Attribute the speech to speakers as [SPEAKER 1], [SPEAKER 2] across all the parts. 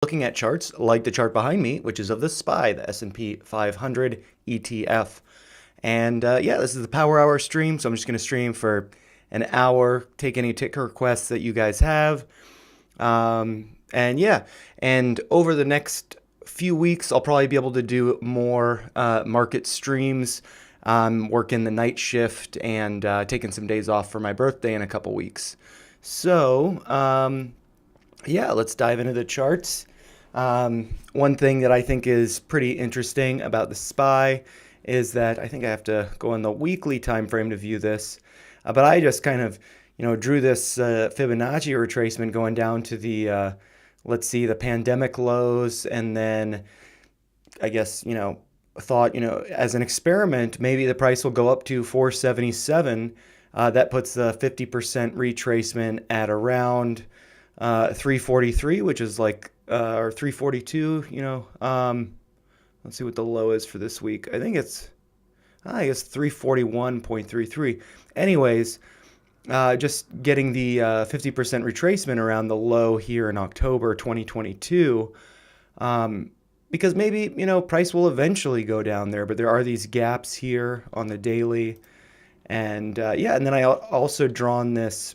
[SPEAKER 1] Looking at charts like the chart behind me, which is of the SPY, the S&P 500 ETF. And yeah, this is the Power Hour stream, so I'm just going to stream for an hour, take any ticker requests that you guys have. And yeah, and over the next few weeks, I'll probably be able to do more market streams. Working the night shift and taking some days off for my birthday in a couple weeks. So, yeah, let's dive into the charts. One thing that I think is pretty interesting about the SPY is that I think I have to go on the weekly time frame to view this, but I just kind of, drew this Fibonacci retracement going down to the, let's see, the pandemic lows, and then I guess, thought, as an experiment, maybe the price will go up to 477. That puts the 50% retracement at around 343, which is like, or 342, let's see what the low is for this week. I guess 341.33. Anyways, just getting the 50% retracement around the low here in October 2022. Because maybe, price will eventually go down there, but there are these gaps here on the daily. And yeah, and then I also drawn this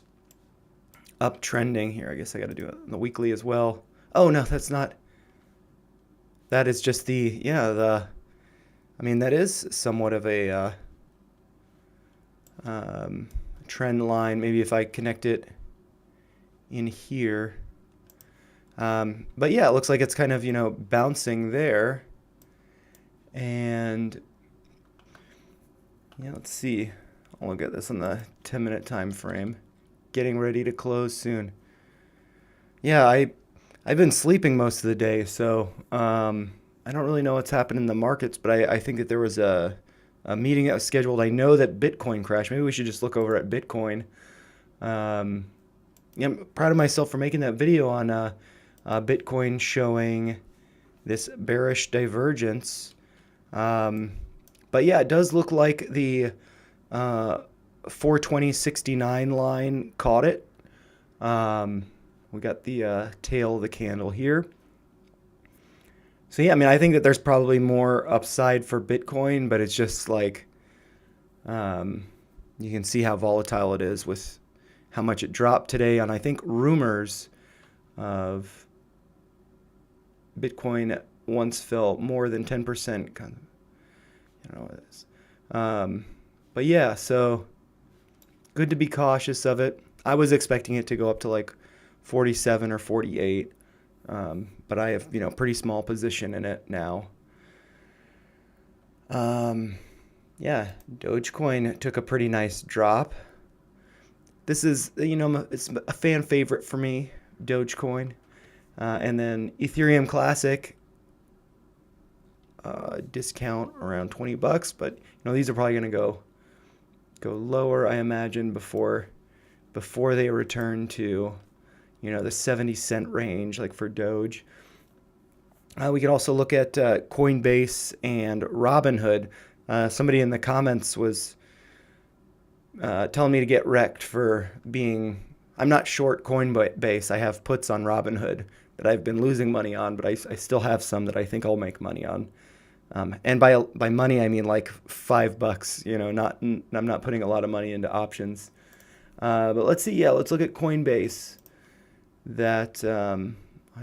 [SPEAKER 1] uptrending here. I guess I got to do it on the weekly as well. Oh, no, that's not. That is just that is somewhat of a trend line. Maybe if I connect it in here. But yeah, it looks like it's kind of, bouncing there. And yeah, let's see. I'll look at this on the 10-minute time frame. Getting ready to close soon. Yeah, I've been sleeping most of the day, so I don't really know what's happened in the markets, but I think that there was a meeting that was scheduled. I know that Bitcoin crashed. Maybe we should just look over at Bitcoin. Yeah, I'm proud of myself for making that video on Bitcoin showing this bearish divergence. But yeah, it does look like the 420.69 line caught it. We got the tail of the candle here. So yeah, I think that there's probably more upside for Bitcoin, but it's just like you can see how volatile it is with how much it dropped today on, I think, rumors of Bitcoin once fell more than 10%. Kind of, it is. But yeah, so good to be cautious of it. I was expecting it to go up to like 47 or 48, but I have, pretty small position in it now. Yeah, Dogecoin took a pretty nice drop. This is, it's a fan favorite for me, Dogecoin. And then Ethereum Classic, discount around $20, but these are probably going to go lower, I imagine, before they return to the 70-cent range, like for Doge. We could also look at Coinbase and Robinhood. Somebody in the comments was telling me to get wrecked for being. I'm not short Coinbase. I have puts on Robinhood that I've been losing money on, but I still have some that I think I'll make money on. And by money I mean like $5. Not I'm not putting a lot of money into options. But let's see. Yeah, let's look at Coinbase. That I'm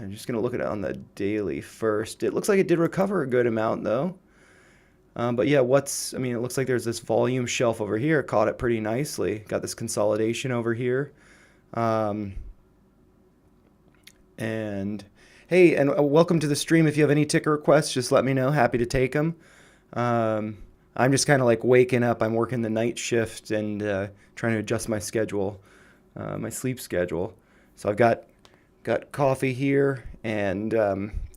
[SPEAKER 1] just gonna look at it on the daily first. It looks like it did recover a good amount though. But yeah, it looks like there's this volume shelf over here. Caught it pretty nicely. Got this consolidation over here. And hey, and welcome to the stream. If you have any ticker requests, just let me know. Happy to take them. I'm just kind of like waking up. I'm working the night shift and trying to adjust my schedule, my sleep schedule. So I've got coffee here, and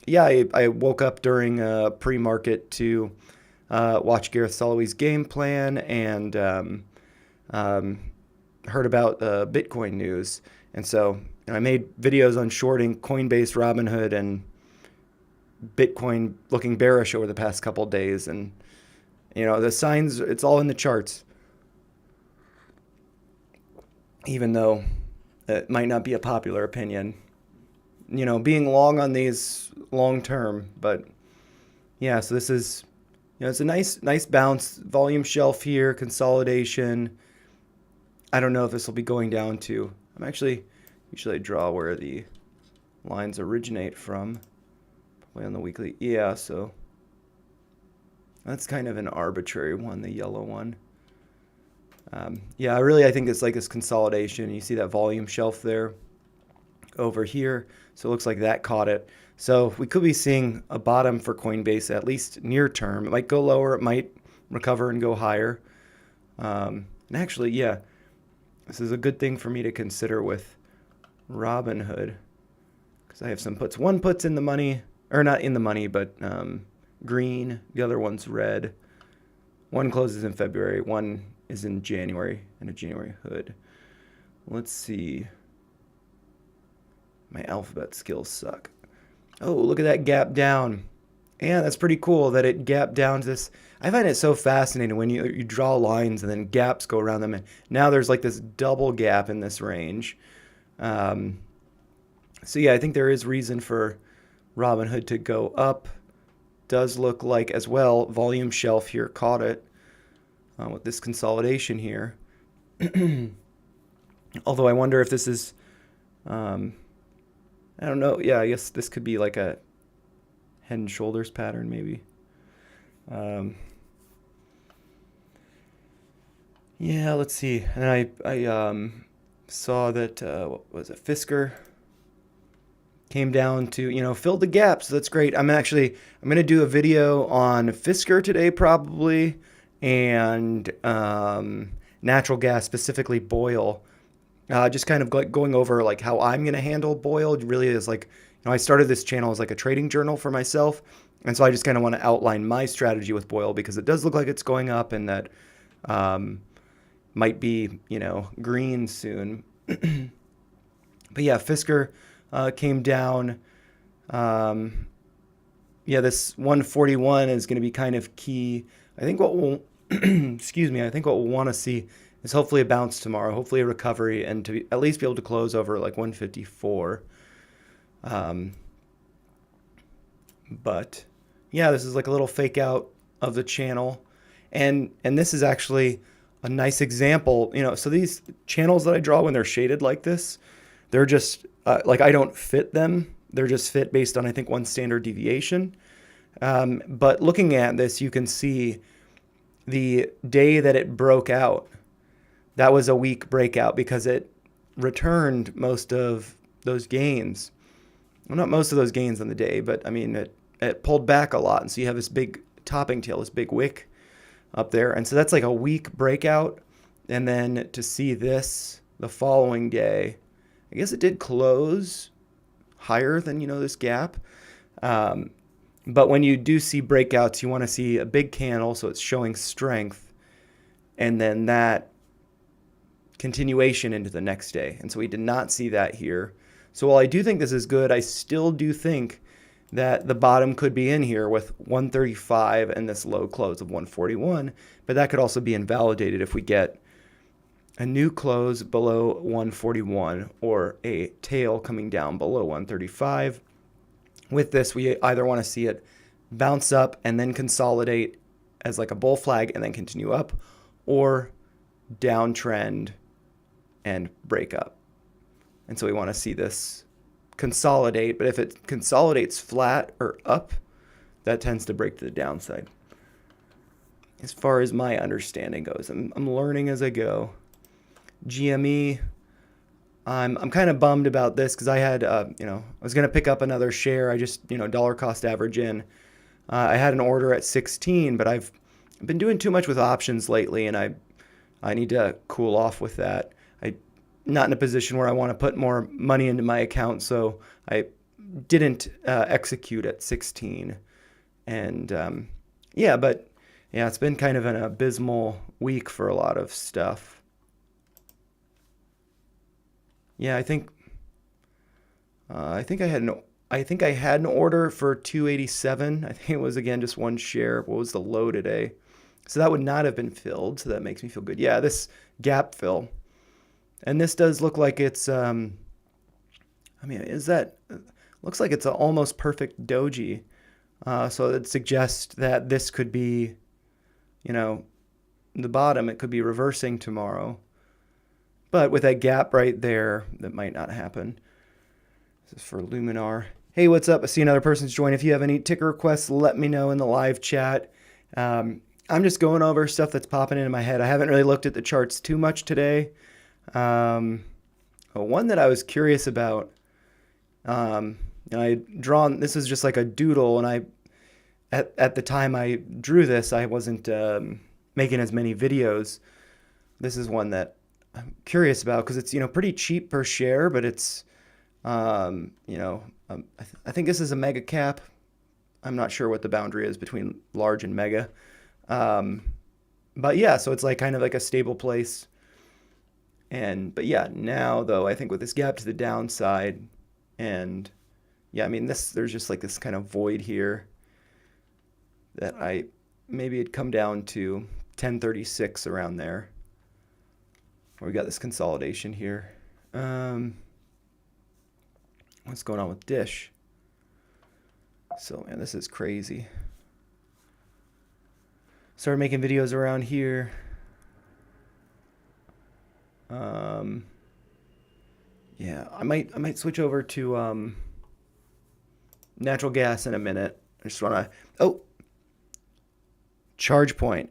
[SPEAKER 1] yeah, I woke up during pre-market to watch Gareth Soloway's game plan and heard about Bitcoin news. And so I made videos on shorting Coinbase, Robinhood, and Bitcoin looking bearish over the past couple of days. And, the signs, it's all in the charts. Even though it might not be a popular opinion. being long on these long term. But yeah, so this is, it's a nice bounce, volume shelf here, consolidation. I don't know if this will be going down to, usually I draw where the lines originate from, probably on the weekly. Yeah, so that's kind of an arbitrary one, the yellow one. Yeah, I think it's like this consolidation. You see that volume shelf there over here. So it looks like that caught it. So we could be seeing a bottom for Coinbase, at least near term. It might go lower. It might recover and go higher. And actually, yeah, this is a good thing for me to consider with Robinhood, because I have some puts. One put's in the money, or not in the money, but green. The other one's red. One closes in February. One is in January, and a January hood. Let's see. My alphabet skills suck. Oh, look at that gap down. Yeah, that's pretty cool that it gapped down to this. I find it so fascinating when you draw lines and then gaps go around them. And now there's like this double gap in this range. So yeah, I think there is reason for Robinhood to go up. Does look like as well, volume shelf here caught it with this consolidation here. Although I wonder if this is, I don't know. Yeah, I guess this could be like a head and shoulders pattern maybe. Yeah, let's see. And I saw that, what was it, Fisker came down to, filled the gap. So that's great. I'm going to do a video on Fisker today probably, and natural gas, specifically BOIL. Just kind of going over like how I'm going to handle BOIL. It really is like, I started this channel as like a trading journal for myself. And so I just kind of want to outline my strategy with BOIL, because it does look like it's going up, and that might be, green soon. But yeah, Fisker came down. Yeah, this 141 is going to be kind of key. I think what we'll, excuse me, I think what we'll want to see is hopefully a bounce tomorrow, hopefully a recovery, and to at least be able to close over like 154. But yeah, this is like a little fake out of the channel. And this is actually a nice example, so these channels that I draw when they're shaded like this, they're just like, I don't fit them. They're just fit based on, I think, one standard deviation. But looking at this, you can see the day that it broke out, that was a weak breakout, because it returned most of those gains. Well, not most of those gains on the day, but I mean, it pulled back a lot. And so you have this big topping tail, this big wick up there. And so that's like a weak breakout. And then to see this the following day, I guess it did close higher than, this gap. But when you do see breakouts, you want to see a big candle, so it's showing strength, and then that continuation into the next day. And so we did not see that here. So while I do think this is good, I still do think that the bottom could be in here with 135 and this low close of 141, but that could also be invalidated if we get a new close below 141 or a tail coming down below 135. With this, we either want to see it bounce up and then consolidate as like a bull flag and then continue up, or downtrend and break up. And so we want to see this consolidate, but if it consolidates flat or up, that tends to break to the downside. As far as my understanding goes, I'm learning as I go. GME, I'm kind of bummed about this, because I had, I was going to pick up another share. I just, dollar cost average in. I had an order at 16, but I've been doing too much with options lately, and I need to cool off with that. I'm not in a position where I want to put more money into my account, so I didn't execute at 16. And yeah, it's been kind of an abysmal week for a lot of stuff. Yeah, I think I had an order for 287. I think it was, again, just one share. What was the low today? So that would not have been filled. So that makes me feel good. Yeah, this gap fill, and this does look like it's. Is that? looks like it's an almost perfect doji. So it suggests that this could be, you know, the bottom. It could be reversing tomorrow. But with that gap right there, that might not happen. This is for Luminar. Hey, what's up? I see another person's joined. If you have any ticker requests, let me know in the live chat. I'm just going over stuff that's popping into my head. I haven't really looked at the charts too much today. One that I was curious about, and I drawn, this is just like a doodle, and at the time I drew this, I wasn't making as many videos. This is one that I'm curious about because it's, pretty cheap per share, but it's, I think this is a mega cap. I'm not sure what the boundary is between large and mega. But yeah, so it's like kind of like a stable place. But yeah, now though, I think with this gap to the downside, and yeah, I mean, there's just like this kind of void here that maybe it'd come down to 1036 around there. We got this consolidation here. What's going on with Dish? So man, this is crazy. Started making videos around here. Yeah, I might switch over to natural gas in a minute. I just want to ChargePoint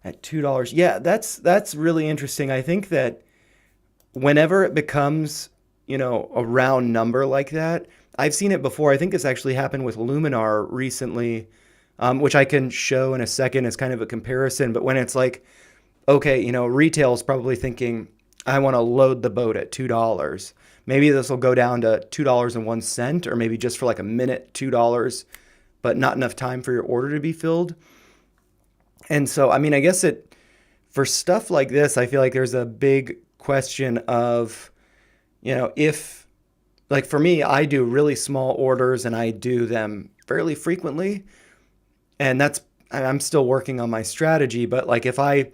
[SPEAKER 1] at $2. Yeah, that's really interesting. I think that whenever it becomes, a round number like that, I've seen it before. I think this actually happened with Luminar recently, which I can show in a second as kind of a comparison. But when it's like, okay, retail is probably thinking, I want to load the boat at $2. Maybe this will go down to $2.01, or maybe just for like a minute, $2, but not enough time for your order to be filled. And so, I mean, I guess for stuff like this, I feel like there's a big question of, if, like for me, I do really small orders and I do them fairly frequently. And I'm still working on my strategy, but like if I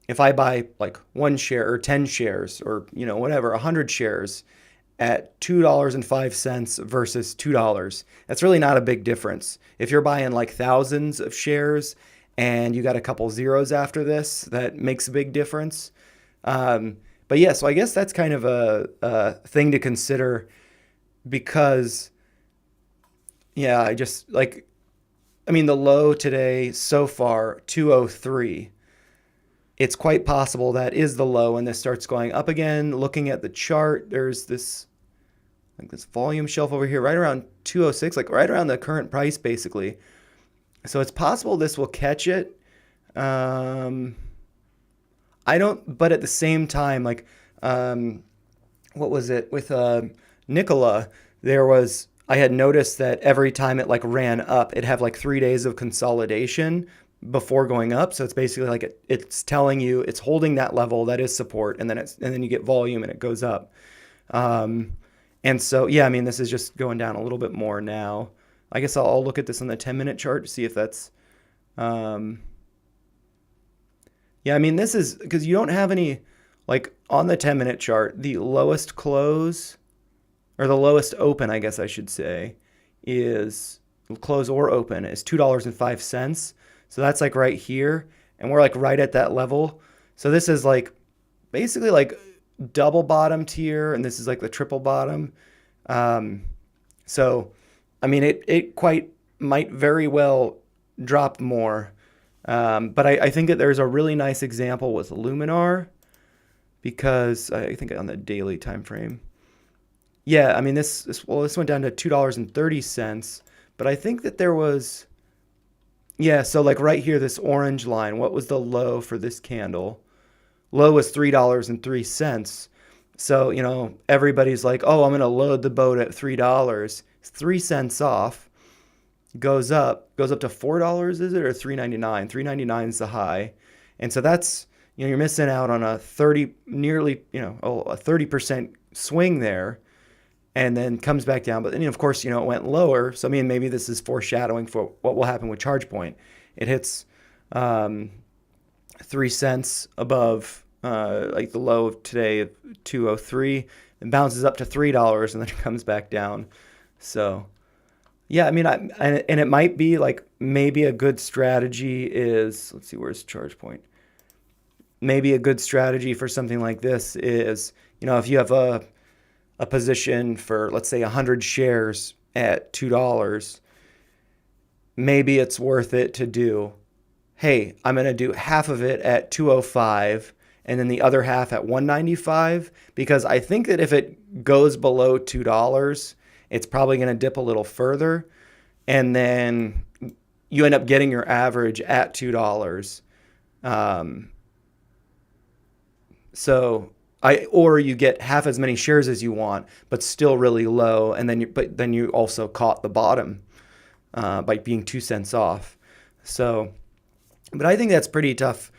[SPEAKER 1] buy like 1 share or 10 shares or, whatever, 100 shares at $2.05 versus $2, that's really not a big difference. If you're buying like thousands of shares and you got a couple zeros after this, that makes a big difference. But yeah, so I guess that's kind of a thing to consider because, yeah, the low today so far, 203. It's quite possible that is the low and this starts going up again. Looking at the chart, there's this volume shelf over here right around 206, like right around the current price basically. So it's possible this will catch it. But at the same time, like, what was it with Nikola? I had noticed that every time it like ran up, it'd have like 3 days of consolidation before going up. So it's basically like it's telling you it's holding that level that is support, and then you get volume and it goes up. And so yeah, I mean, this is just going down a little bit more now. I guess I'll look at this on the 10-minute chart to see if that's. Yeah, I mean, this is because you don't have any, like on the 10-minute chart, the lowest close or the lowest open, I guess I should say, is close or open is $2.05. So that's like right here. And we're like right at that level. So this is like basically like double bottomed here. And this is like the triple bottom. So, I mean, it quite might very well drop more. But I think that there's a really nice example with Luminar because I think on the daily time frame. Yeah, I mean, this went down to $2.30, but I think that there was, yeah, so like right here, this orange line, what was the low for this candle? Low was $3.03. So, everybody's like, oh, I'm going to load the boat at $3. It's 3 cents off. Goes up to $4, is it, or $3.99? $3.99 is the high. And so that's, you're missing out on a 30% swing there, and then comes back down. But then, of course, it went lower. So, I mean, maybe this is foreshadowing for what will happen with ChargePoint. It hits 3 cents above like the low of today of 203. it bounces up to $3 and then it comes back down. So yeah, I mean, and it might be like maybe a good strategy is, let's see, where's charge point? Maybe a good strategy for something like this is, if you have a position for, let's say, 100 shares at $2, maybe it's worth it to do, hey, I'm going to do half of it at 205 and then the other half at 195, because I think that if it goes below $2, it's probably going to dip a little further, and then you end up getting your average at $2. Or you get half as many shares as you want, but still really low, and then you also caught the bottom by being 2 cents off. So, but I think that's pretty tough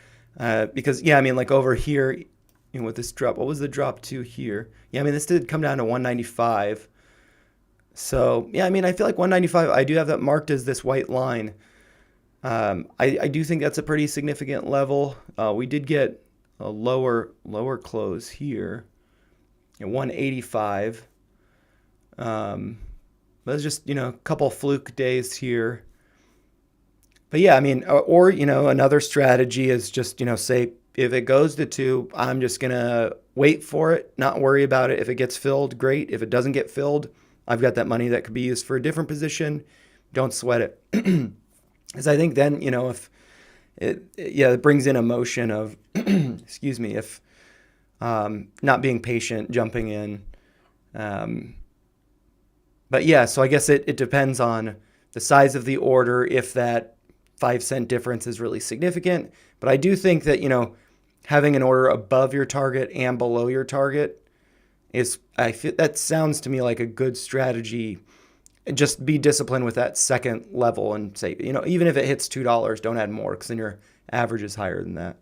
[SPEAKER 1] because yeah, I mean, like over here, with this drop, what was the drop to here? Yeah, I mean, this did come down to 195. So yeah, I mean, I feel like 195, I do have that marked as this white line. I do think that's a pretty significant level. We did get a lower close here at 185. That's just, a couple fluke days here. But yeah, I mean, or another strategy is just, say if it goes to 2, I'm just going to wait for it, not worry about it. If it gets filled, great. If it doesn't get filled, I've got that money that could be used for a different position. Don't sweat it. Because I think then, if it brings in emotion of, excuse me, if not being patient, jumping in. But yeah, so I guess it depends on the size of the order, if that 5-cent difference is really significant. But I do think that, having an order above your target and below your target that sounds to me like a good strategy. Just be disciplined with that second level and say, even if it hits $2, don't add more, because then your average is higher than that.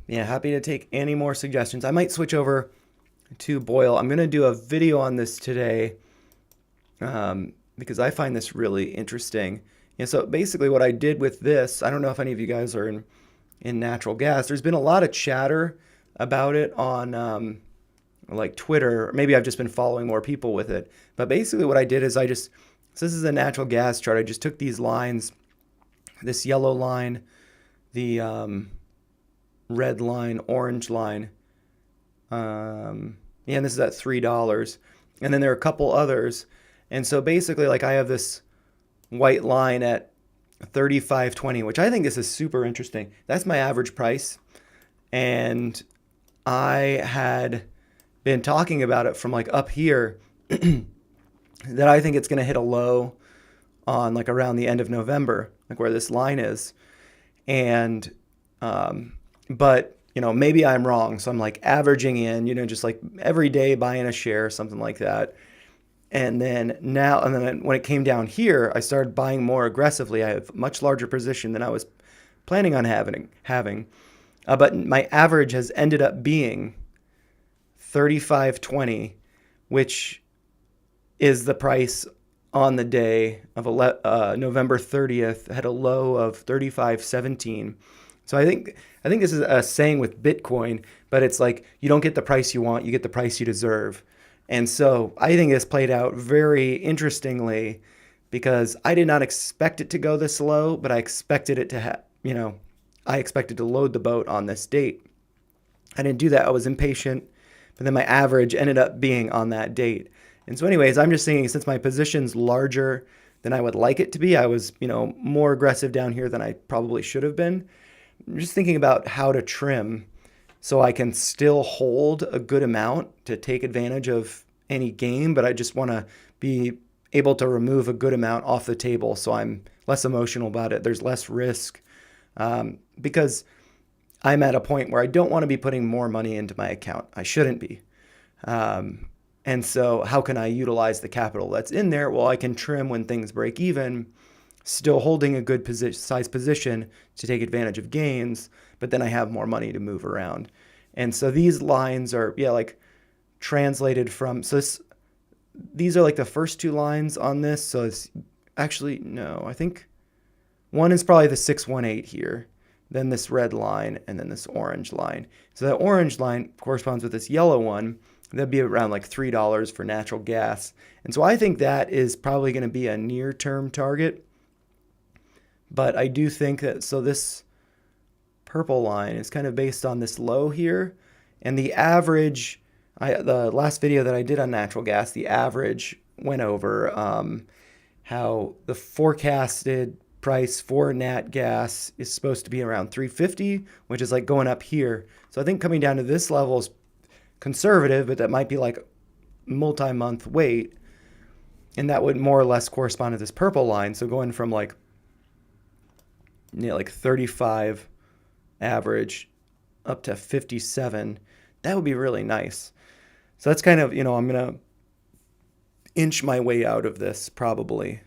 [SPEAKER 1] Yeah, happy to take any more suggestions. I might switch over to BOIL. I'm going to do a video on this today because I find this really interesting. So basically what I did with this, I don't know if any of you guys are in natural gas. There's been a lot of chatter about it on like Twitter. Maybe I've just been following more people with it. But basically what I did is so this is a natural gas chart. I just took these lines, this yellow line, the red line, orange line. And this is at $3. And then there are a couple others. And so basically, like, I have this white line at 35.20, which I think this is super interesting. That's my average price. And I had been talking about it from like up here that I think it's going to hit a low on like around the end of November, like where this line is. And, but, maybe I'm wrong. So I'm like averaging in, just like every day buying a share, something like that. And then when it came down here, I started buying more aggressively. I have a much larger position than I was planning on having. But my average has ended up being 35.20, which is the price on the day of November 30th, had a low of 35.17. So I think this is a saying with Bitcoin, but it's like you don't get the price you want, you get the price you deserve. And so I think this played out very interestingly because I did not expect it to go this low, but I expected it to I expected to load the boat on this date. I didn't do that. I was impatient, but then my average ended up being on that date. And so anyways, I'm just saying, since my position's larger than I would like it to be, I was, more aggressive down here than I probably should have been. I'm just thinking about how to trim so I can still hold a good amount to take advantage of any gain, but I just want to be able to remove a good amount off the table so I'm less emotional about it. There's less risk. Because I'm at a point where I don't want to be putting more money into my account. I shouldn't be. And so how can I utilize the capital that's in there? Well, I can trim when things break even, still holding a good size position to take advantage of gains, but then I have more money to move around. And so these lines are, like translated from, these are like the first two lines on this. So it's actually, no, I think one is probably the 618 here. then this red line, and then this orange line. So that orange line corresponds with this yellow one. That'd be around like $3 for natural gas. And so I think that is probably going to be a near-term target. But I do think that, so this purple line is kind of based on this low here. And the average, the last video that I did on natural gas, the average went over how the forecasted price for nat gas is supposed to be around 350, which is like going up here. So I think coming down to this level is conservative, but that might be like multi-month wait. And that would more or less correspond to this purple line. So going from like, like 35 average up to 57, that would be really nice. So that's kind of, I'm going to inch my way out of this probably.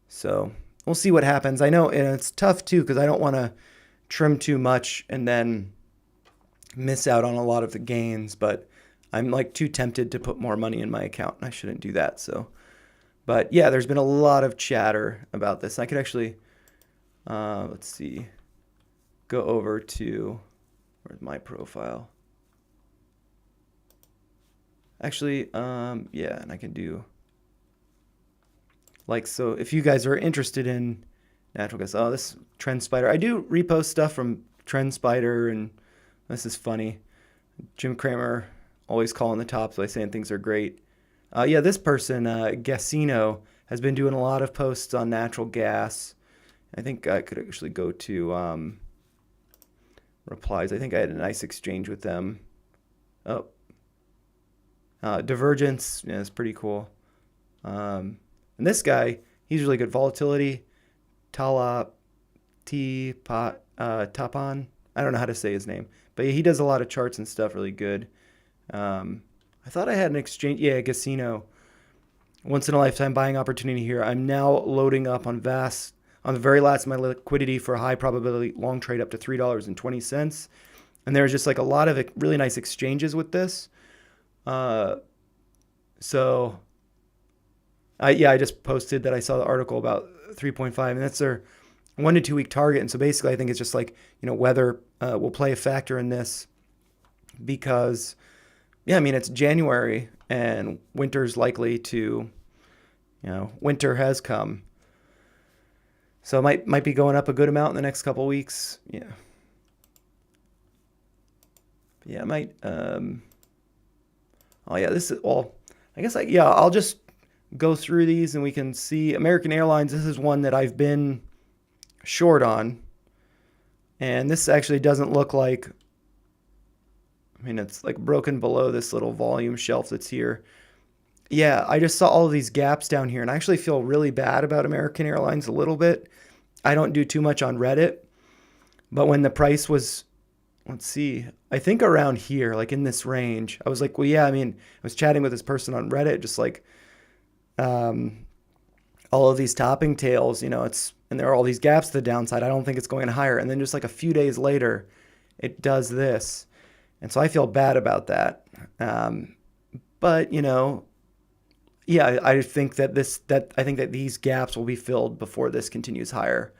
[SPEAKER 1] So we'll see what happens. I know, and it's tough too, because I don't want to trim too much and then miss out on a lot of the gains, but I'm like too tempted to put more money in my account, and I shouldn't do that. So, but yeah, there's been a lot of chatter about this. I could actually, let's see, go over to, where's my profile? Actually, yeah, and I can do, like, so if you guys are interested in natural gas, oh, this TrendSpider, I do repost stuff from TrendSpider, and this is funny. Jim Cramer always calling the tops by saying things are great. Yeah, this person, Gassino, has been doing a lot of posts on natural gas. I think I could actually go to replies. I think I had a nice exchange with them. Oh, Divergence, yeah, it's pretty cool. And this guy, he's really good. Volatility, Tapan. I don't know how to say his name, but he does a lot of charts and stuff really good. I thought I had an exchange. Yeah, Gassino. Once in a lifetime buying opportunity here. I'm now loading up on VAS on the very last of my liquidity for a high probability long trade up to $3.20. And there's just like a lot of really nice exchanges with this. So I just posted that I saw the article about 3.5, and that's their 1 to 2 week target. And so basically I think it's just like, weather will play a factor in this because, yeah, I mean, it's January and winter's likely to, winter has come. So it might be going up a good amount in the next couple of weeks. Yeah. Yeah, it might. Oh, yeah, this is all. I guess, I'll just go through these and we can see. American Airlines, this is one that I've been short on. And this actually doesn't look like, it's like broken below this little volume shelf that's here. Yeah, I just saw all of these gaps down here, and I actually feel really bad about American Airlines a little bit. I don't do too much on Reddit, but when the price was, let's see, I think around here, like in this range, I was like, well, yeah, I was chatting with this person on Reddit, just like all of these topping tails, and there are all these gaps to the downside. I don't think it's going higher. And then just like a few days later, it does this. And so I feel bad about that. But, yeah, I think that these gaps will be filled before this continues higher.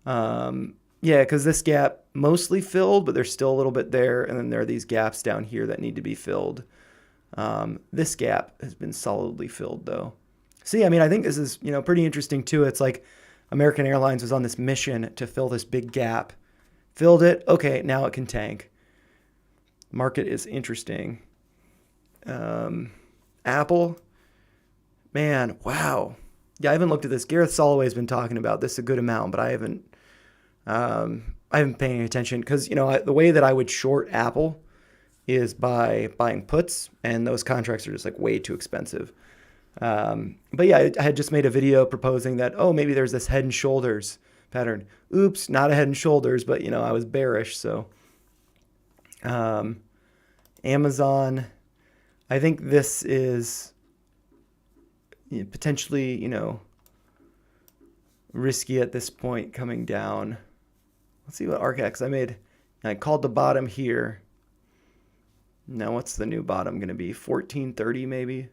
[SPEAKER 1] Yeah, because this gap mostly filled, but there's still a little bit there. And then there are these gaps down here that need to be filled. This gap has been solidly filled, though. See, I think this is, pretty interesting, too. It's like American Airlines was on this mission to fill this big gap. Filled it. Okay, now it can tank. Market is interesting. Apple. Man, wow. Yeah, I haven't looked at this. Gareth Soloway has been talking about this a good amount, but I haven't paying attention because, the way that I would short Apple is by buying puts, and those contracts are just like way too expensive. But yeah, I had just made a video proposing that, maybe there's this head and shoulders pattern. Oops, not a head and shoulders, but I was bearish. So, Amazon, I think this is potentially, risky at this point coming down. Let's see what ARKX I called the bottom here. Now what's the new bottom going to be? 1430 maybe?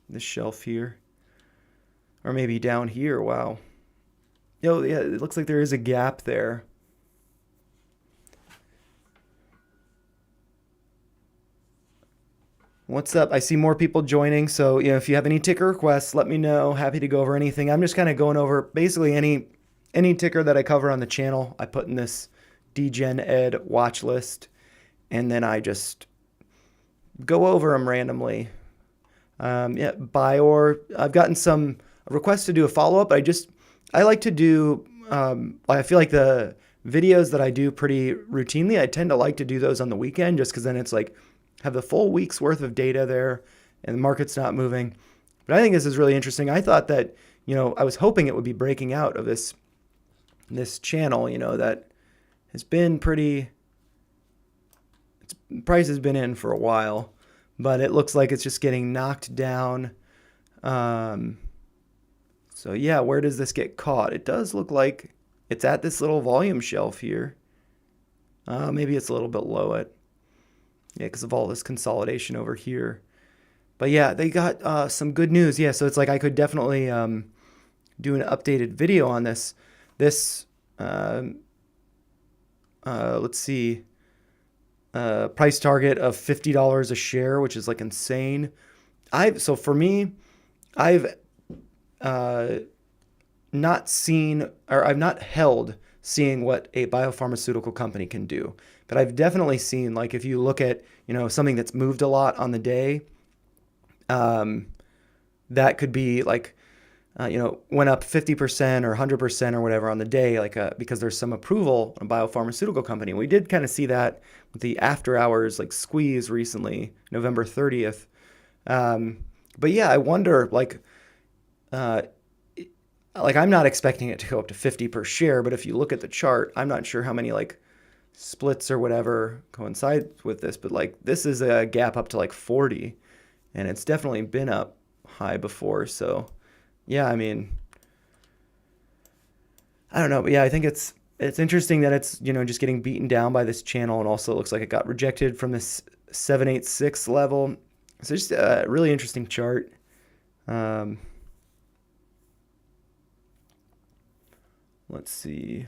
[SPEAKER 1] This shelf here. Or maybe down here. Wow. Yo, yeah, it looks like there is a gap there. What's up? I see more people joining, so if you have any ticker requests, let me know. Happy to go over anything. I'm just kind of going over basically any ticker that I cover on the channel. I put in this DGen Ed watch list, and then I just go over them randomly. Yeah, Bior. I've gotten some requests to do a follow up. I like to do. I feel like the videos that I do pretty routinely, I tend to like to do those on the weekend, just because then it's like have the full week's worth of data there, and the market's not moving. But I think this is really interesting. I thought that I was hoping it would be breaking out of this channel. That has been pretty. Its price has been in for a while, but it looks like it's just getting knocked down. Um, so yeah, where does this get caught? It does look like it's at this little volume shelf here. Maybe it's a little bit low it. Yeah, because of all this consolidation over here. But yeah, they got some good news. Yeah, so it's like I could definitely do an updated video on this. This, let's see, price target of $50 a share, which is like insane. So for me, I've not seen, or I've not held seeing what a biopharmaceutical company can do. But I've definitely seen, like, if you look at, something that's moved a lot on the day, that could be like, went up 50% or 100% or whatever on the day, like, because there's some approval on a biopharmaceutical company. We did kind of see that with the after hours, like, squeeze recently, November 30th. But yeah, I wonder, like I'm not expecting it to go up to 50 per share, but if you look at the chart, I'm not sure how many like splits or whatever coincide with this, but like this is a gap up to like 40, and it's definitely been up high before. So yeah, I mean, I don't know, but yeah, I think it's interesting that it's just getting beaten down by this channel, and also it looks like it got rejected from this 786 level. So just a really interesting chart. Let's see.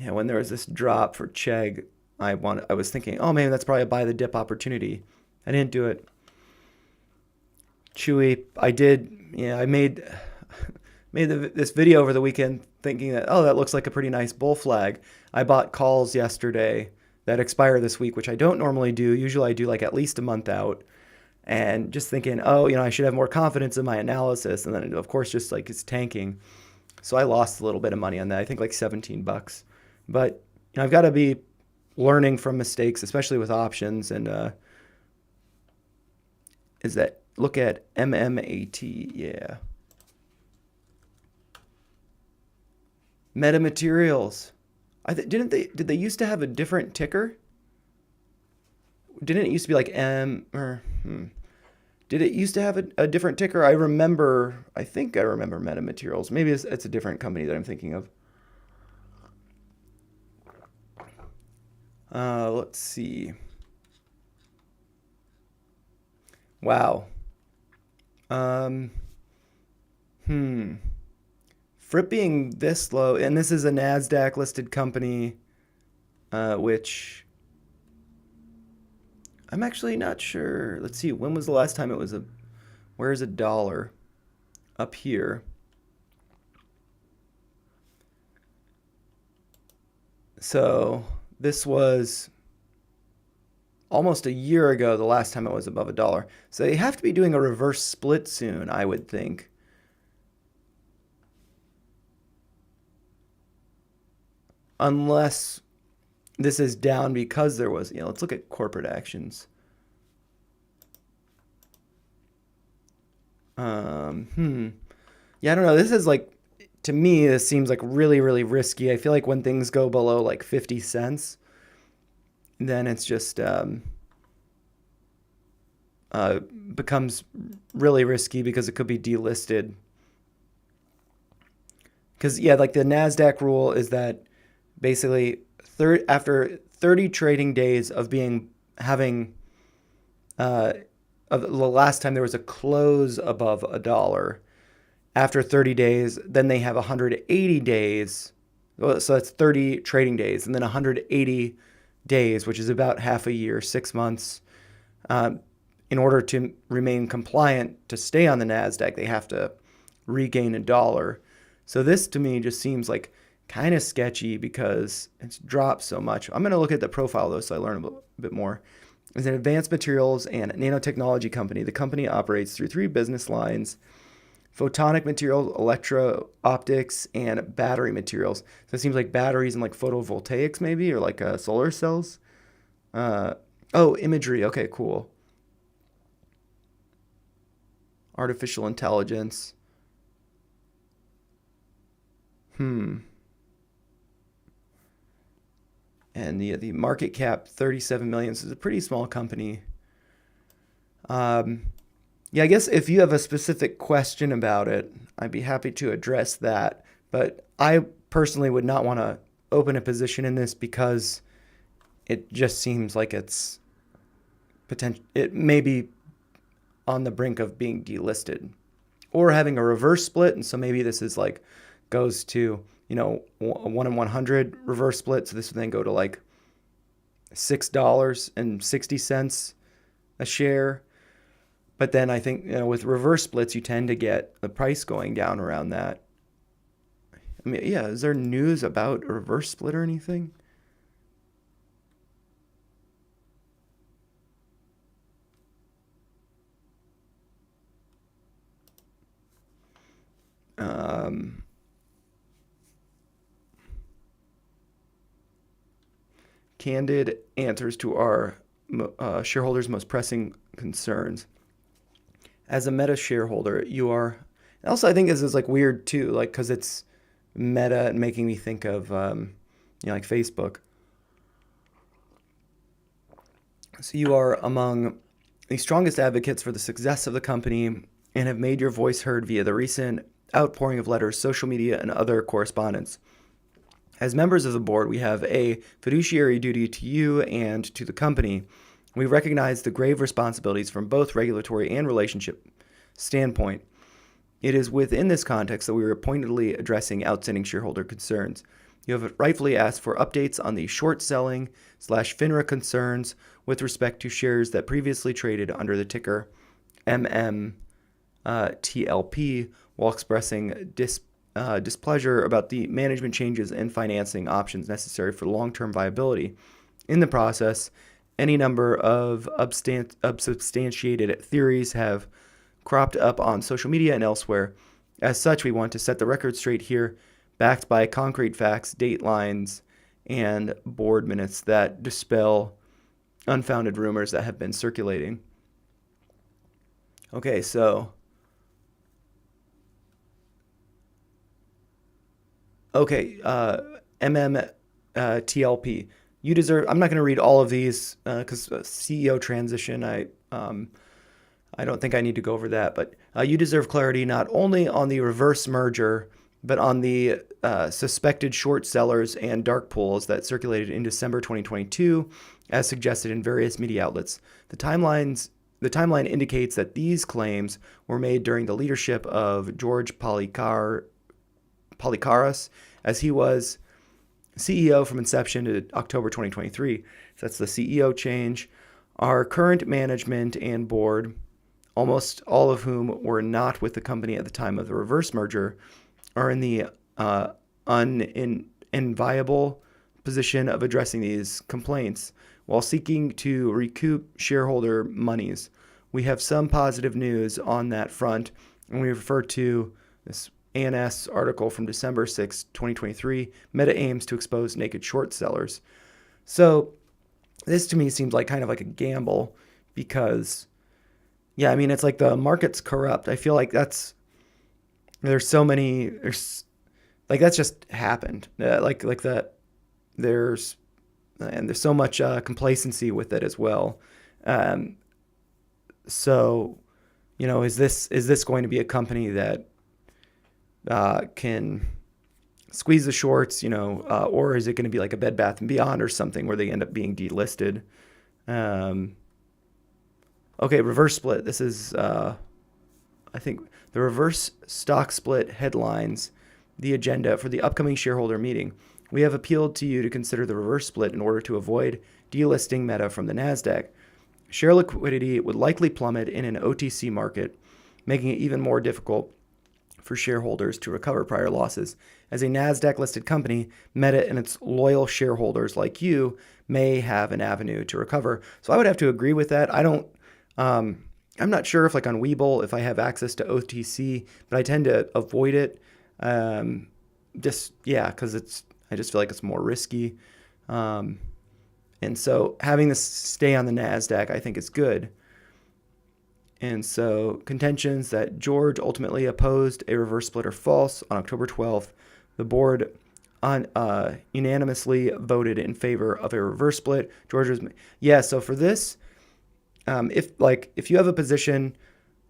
[SPEAKER 1] Yeah, when there was this drop for Chegg, I was thinking, oh man, that's probably a buy the dip opportunity. I didn't do it. Chewy, I did. Yeah, I made this video over the weekend thinking that, oh, that looks like a pretty nice bull flag. I bought calls yesterday that expire this week, which I don't normally do. Usually I do like at least a month out. And just thinking, oh, I should have more confidence in my analysis. And then, of course, just like it's tanking. So I lost a little bit of money on that. I think like $17. But I've got to be learning from mistakes, especially with options. And look at MMAT. Yeah. Metamaterials. Did they used to have a different ticker? Didn't it used to be like Did it used to have a different ticker? I think I remember Metamaterials. Maybe it's a different company that I'm thinking of. Let's see. Wow. Um, For it being this low, and this is a NASDAQ listed company, which I'm actually not sure. Let's see. When was the last time it was where's a dollar? Up here. So this was almost a year ago, the last time it was above a dollar. So they have to be doing a reverse split soon, I would think. Unless this is down because there was, let's look at corporate actions. Yeah, I don't know. This is like, to me, this seems like really, really risky. I feel like when things go below like 50 cents, then it's just becomes really risky because it could be delisted. Because, yeah, like the NASDAQ rule is that basically after 30 trading days of having the last time there was a close above a dollar. After 30 days, then they have 180 days. So that's 30 trading days, and then 180 days, which is about half a year, 6 months. In order to remain compliant to stay on the NASDAQ, they have to regain a dollar. So this to me just seems like kind of sketchy because it's dropped so much. I'm going to look at the profile though, so I learn a bit more. It's an advanced materials and nanotechnology company. The company operates through 3 business lines: photonic materials, electro-optics, and battery materials. So it seems like batteries and like photovoltaics maybe, or like solar cells. Imagery. Okay, cool. Artificial intelligence. And the market cap 37 million. So it's a pretty small company. Yeah, I guess if you have a specific question about it, I'd be happy to address that. But I personally would not want to open a position in this because it just seems like it's it may be on the brink of being delisted or having a reverse split. And so maybe this is like goes to, a 1 in 100 reverse split. So this would then go to like $6.60 a share. But then I think, with reverse splits, you tend to get the price going down around that. I mean, yeah, is there news about a reverse split or anything? Candid answers to our shareholders' most pressing concerns. As a Meta shareholder, you are. And also, I think this is like weird too, like because it's Meta and making me think of, like Facebook. So you are among the strongest advocates for the success of the company and have made your voice heard via the recent outpouring of letters, social media, and other correspondence. As members of the board, we have a fiduciary duty to you and to the company. We recognize the grave responsibilities from both regulatory and relationship standpoint. It is within this context that we are pointedly addressing outstanding shareholder concerns. You have rightfully asked for updates on the short selling / FINRA concerns with respect to shares that previously traded under the ticker MMTLP, while expressing displeasure about the management changes and financing options necessary for long-term viability. In the process, any number of unsubstantiated theories have cropped up on social media and elsewhere. As such, we want to set the record straight here, backed by concrete facts, date lines, and board minutes that dispel unfounded rumors that have been circulating. Okay, so MMTLP. You deserve. I'm not going to read all of these because CEO transition. I don't think I need to go over that. But you deserve clarity not only on the reverse merger, but on the suspected short sellers and dark pools that circulated in December 2022, as suggested in various media outlets. The timeline indicates that these claims were made during the leadership of George Polykaras, as he was CEO from inception to October 2023. So that's the CEO change. Our current management and board, almost all of whom were not with the company at the time of the reverse merger, are in the unenviable position of addressing these complaints while seeking to recoup shareholder monies. We have some positive news on that front, and we refer to this ANS article from December 6, 2023, Meta aims to expose naked short sellers. So this to me seems like kind of like a gamble because, yeah, I mean, it's like the market's corrupt. I feel like that's just happened. There's so much complacency with it as well. So, is this going to be a company that can squeeze the shorts, or is it going to be like a Bed Bath & Beyond or something where they end up being delisted? Okay, reverse split. This is, I think, the reverse stock split headlines the agenda for the upcoming shareholder meeting. We have appealed to you to consider the reverse split in order to avoid delisting Meta from the NASDAQ. Share liquidity would likely plummet in an OTC market, making it even more difficult for shareholders to recover prior losses. As a NASDAQ-listed company, Meta and its loyal shareholders like you may have an avenue to recover. So I would have to agree with that. I'm not sure if like on Webull, if I have access to OTC, but I tend to avoid it. Because I just feel like it's more risky. And so having this stay on the NASDAQ, I think is good. And so contentions that George ultimately opposed a reverse split are false. On October 12th, the board unanimously voted in favor of a reverse split. So for this, if you have a position,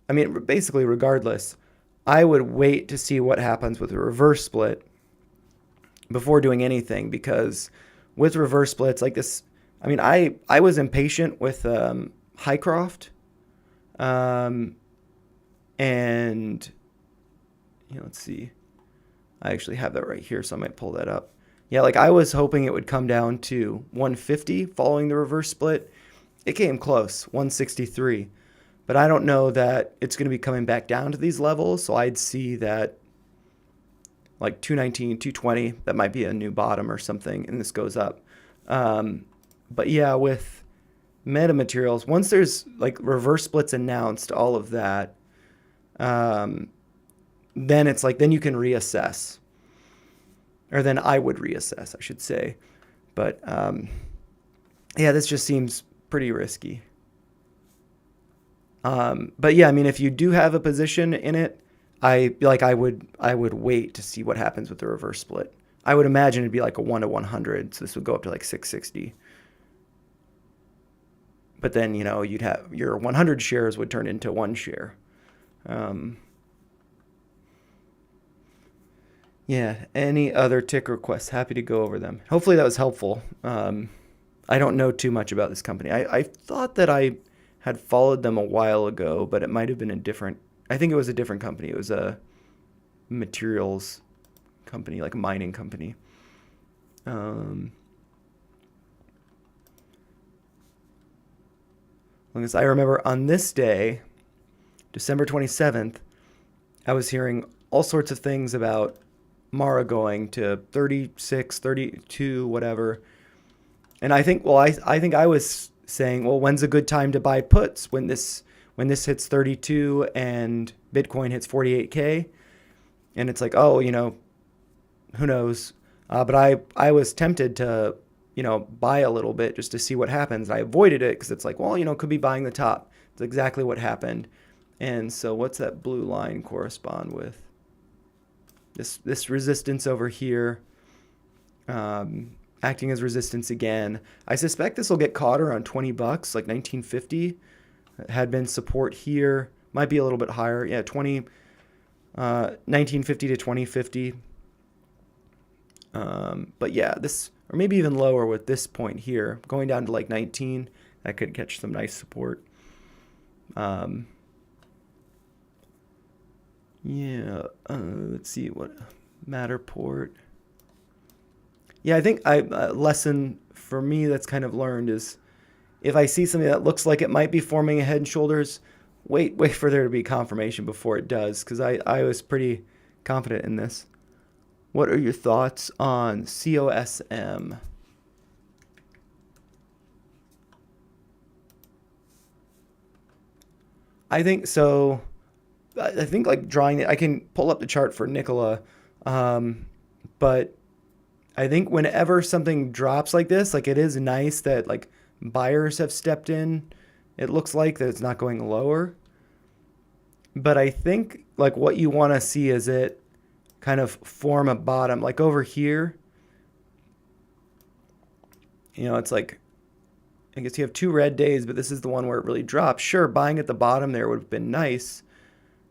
[SPEAKER 1] I mean, basically regardless, I would wait to see what happens with a reverse split before doing anything, because with reverse splits like this, I mean, I was impatient with Hycroft. And let's see. I actually have that right here, so I might pull that up. Yeah, like I was hoping it would come down to 150 following the reverse split. It came close, 163. But I don't know that it's going to be coming back down to these levels, so I'd see that like 219, 220, that might be a new bottom or something, and this goes up. But yeah, with Meta Materials, once there's like reverse splits announced, all of that, then it's like, then you can reassess. Or then I would reassess, I should say. But this just seems pretty risky. But yeah, I mean, if you do have a position in it, I would wait to see what happens with the reverse split. I would imagine it'd be like a 1 to 100, so this would go up to like 660. But then, you'd have your 100 shares would turn into 1 share. Any other tick requests? Happy to go over them. Hopefully that was helpful. I don't know too much about this company. I thought that I had followed them a while ago, but it might have been I think it was a different company. It was a materials company, like a mining company. Long as I remember, on this day, December 27th, I was hearing all sorts of things about Mara going to 36, 32, whatever. And I think I was saying, well, when's a good time to buy puts? When this hits 32 and Bitcoin hits 48K? And it's like, oh, who knows? But I was tempted to, buy a little bit just to see what happens. I avoided it because it's like, well, could be buying the top. It's exactly what happened. And so what's that blue line correspond with? This resistance over here, acting as resistance again. I suspect this will get caught around $20, like 1950. It had been support here. Might be a little bit higher. Yeah, 1950 to 2050. But yeah, this, or maybe even lower with this point here, going down to like 19, that could catch some nice support. Let's see what Matterport. Yeah, I think a lesson for me that's kind of learned is if I see something that looks like it might be forming a head and shoulders, wait for there to be confirmation before it does, because I was pretty confident in this. What are your thoughts on COSM? I think so. I think like drawing it, I can pull up the chart for Nikola, but I think whenever something drops like this, like it is nice that like buyers have stepped in. It looks like that it's not going lower, but I think like what you want to see is it kind of form a bottom, like over here. It's like, I guess you have 2 red days, but this is the one where it really drops. Sure, buying at the bottom there would have been nice.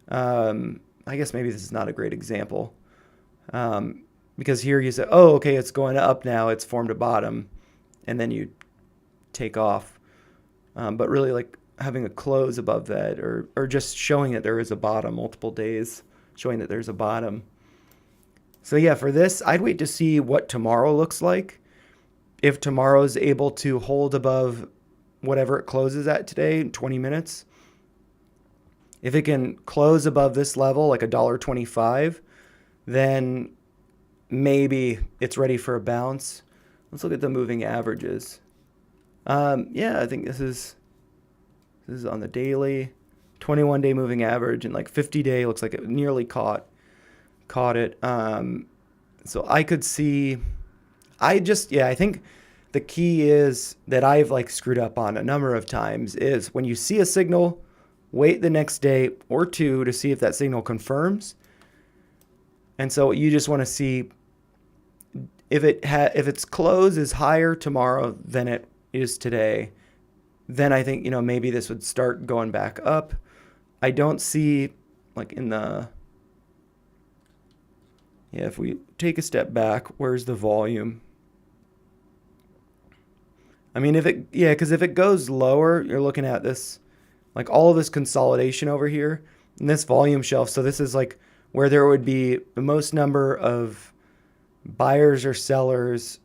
[SPEAKER 1] I guess maybe this is not a great example, because here you say, oh, okay, it's going up now, it's formed a bottom, and then you take off. But really, like, having a close above that, or just showing that there is a bottom, multiple days showing that there's a bottom. So yeah, for this, I'd wait to see what tomorrow looks like. If tomorrow is able to hold above whatever it closes at today in 20 minutes, if it can close above this level, like $1.25, then maybe it's ready for a bounce. Let's look at the moving averages. Yeah, I think this is on the daily, 21-day moving average, and like 50-day looks like it nearly caught it. So I could see, I think the key is that I've like screwed up on a number of times is when you see a signal, wait the next day or two to see if that signal confirms. And so you just want to see if its close is higher tomorrow than it is today, then I think, maybe this would start going back up. I don't see like if we take a step back, where's the volume? I mean, because if it goes lower, you're looking at this, like all of this consolidation over here in this volume shelf. So this is like where there would be the most number of buyers or sellers.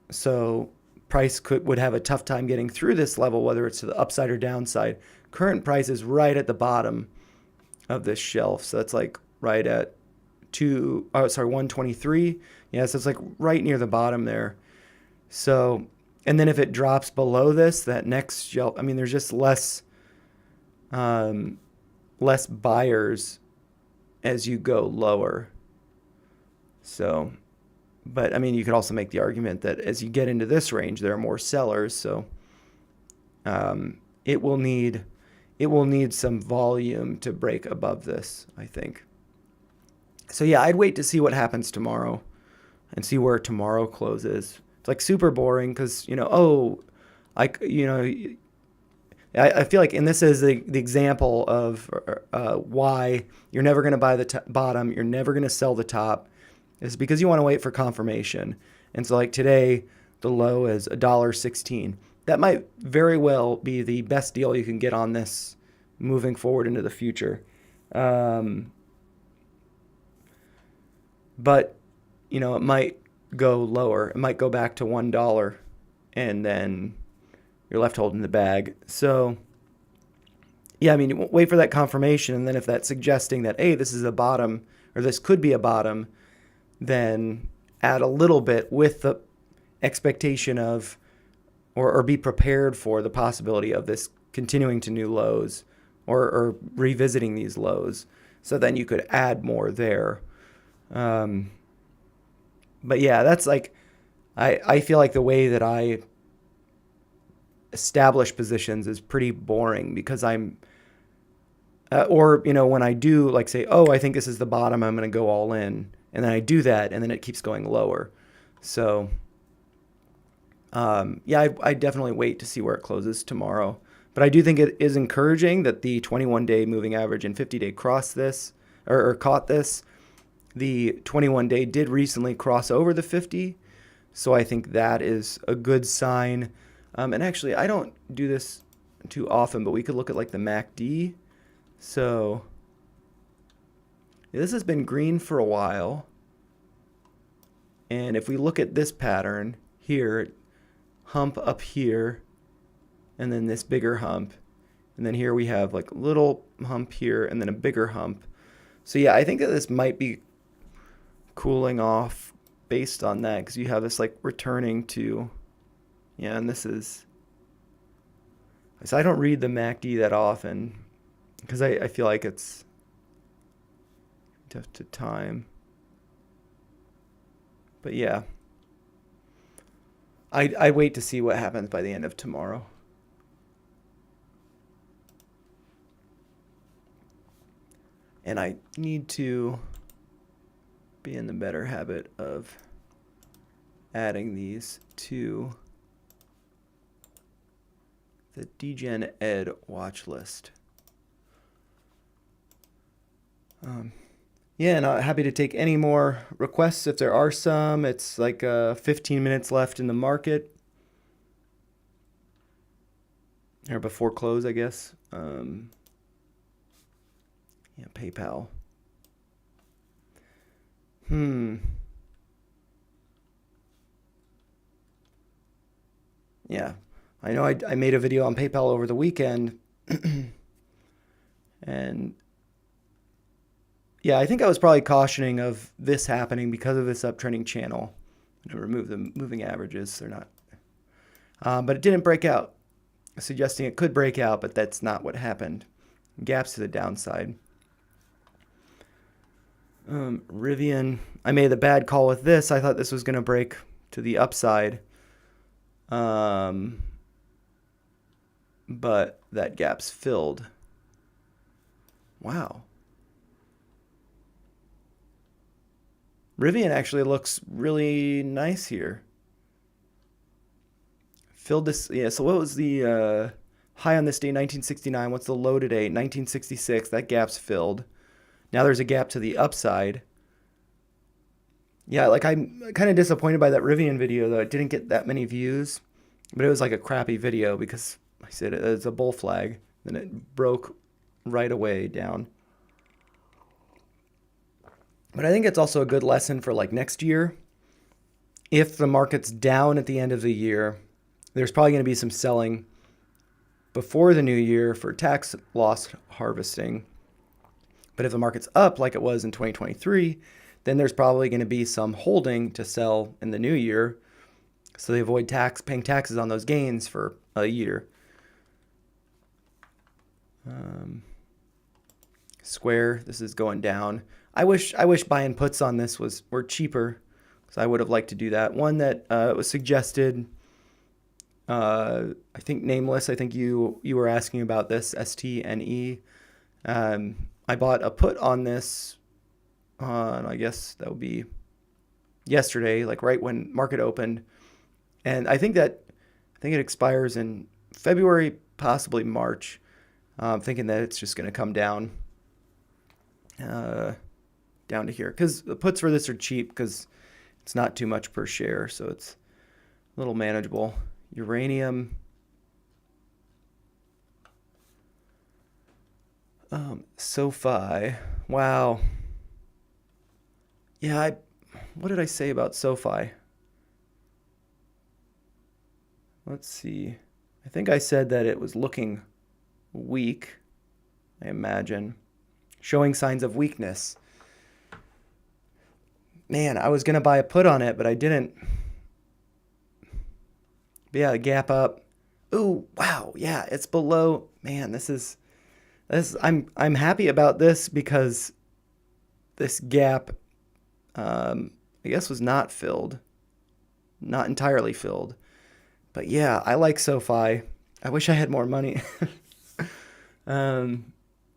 [SPEAKER 1] So price would have a tough time getting through this level, whether it's to the upside or downside. Current price is right at the bottom of this shelf. So that's like right at 123. Yeah, so it's like right near the bottom there. So, and then if it drops below this, that next shelf, I mean, there's just less buyers as you go lower. So, but I mean, you could also make the argument that as you get into this range, there are more sellers. So, it will need some volume to break above this, I think. So yeah, I'd wait to see what happens tomorrow and see where tomorrow closes. It's like super boring because, I feel like, and this is the example of why you're never going to buy the bottom, you're never going to sell the top, is because you want to wait for confirmation. And so like today, the low is $1.16. That might very well be the best deal you can get on this moving forward into the future. But, it might go lower. It might go back to $1 and then you're left holding the bag. So, yeah, I mean, wait for that confirmation. And then if that's suggesting that, hey, this is a bottom or this could be a bottom, then add a little bit with the expectation of or be prepared for the possibility of this continuing to new lows or revisiting these lows. So then you could add more there. But yeah, that's like, I feel like the way that I establish positions is pretty boring because when I do like say, oh, I think this is the bottom, I'm going to go all in. And then I do that and then it keeps going lower. So, I definitely wait to see where it closes tomorrow. But I do think it is encouraging that the 21-day moving average and 50-day crossed this or caught this. The 21-day did recently cross over the 50, so I think that is a good sign. And actually, I don't do this too often, but we could look at like the MACD. So this has been green for a while. And if we look at this pattern here, hump up here, and then this bigger hump, and then here we have like a little hump here, and then a bigger hump. So yeah, I think that this might be cooling off based on that because you have this like returning to, and this is, so I don't read the MACD that often because I feel like it's tough to time. But yeah, I wait to see what happens by the end of tomorrow. And I need to be in the better habit of adding these to the DGen Ed watch list. Yeah, and I'm happy to take any more requests if there are some. It's like 15 minutes left in the market. or before close, I guess. Yeah, PayPal. Yeah, I know I made a video on PayPal over the weekend, and yeah, I think I was probably cautioning of this happening because of this uptrending channel. I'm gonna remove the moving averages; they're not, but it didn't break out, suggesting it could break out, but that's not what happened. Gaps to the downside. Rivian, I made a bad call with this. I thought this was gonna break to the upside. But that gap's filled. Wow. Rivian actually looks really nice here. Filled this, yeah, so what was the high on this day? 1969. What's the low today? 1966. That gap's filled. Now there's a gap to the upside. Yeah, like I'm kind of disappointed by that Rivian video though. It didn't get that many views, but it was like a crappy video because I said it's a bull flag. Then it broke right away down. But I think it's also a good lesson for like next year. If the market's down at the end of the year, there's probably going to be some selling before the new year for tax loss harvesting. But if the market's up like it was in 2023, then there's probably going to be some holding to sell in the new year, so they avoid paying taxes on those gains for a year. Square, this is going down. I wish buying puts on this were cheaper, because I would have liked to do that. One that was suggested, I think Nameless. I think you were asking about this, STNE. I bought a put on this on, I guess that would be yesterday, like right when market opened, and I think it expires in February, possibly March. I'm thinking that it's just going to come down to here, because the puts for this are cheap because it's not too much per share, so it's a little manageable. Uranium, SoFi, wow. Yeah, what did I say about SoFi? Let's see. I think I said that it was looking weak, I imagine. Showing signs of weakness. Man, I was going to buy a put on it, but I didn't. But yeah, gap up. Ooh, wow. Yeah, it's below. Man, this I'm happy about this because this gap, I guess, was not filled. Not entirely filled. But yeah, I like SoFi. I wish I had more money.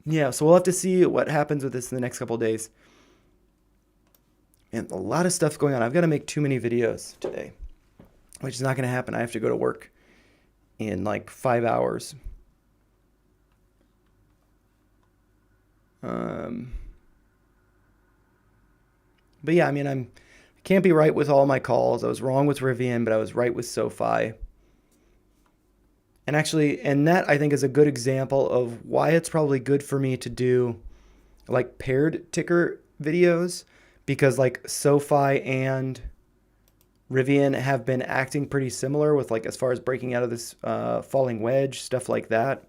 [SPEAKER 1] Yeah, so we'll have to see what happens with this in the next couple of days. And a lot of stuff going on. I've got to make too many videos today, which is not going to happen. I have to go to work in like 5 hours. But yeah, I mean, I can't be right with all my calls. I was wrong with Rivian, but I was right with SoFi. And actually, and that I think is a good example of why it's probably good for me to do like paired ticker videos, because like SoFi and Rivian have been acting pretty similar with like as far as breaking out of this falling wedge, stuff like that.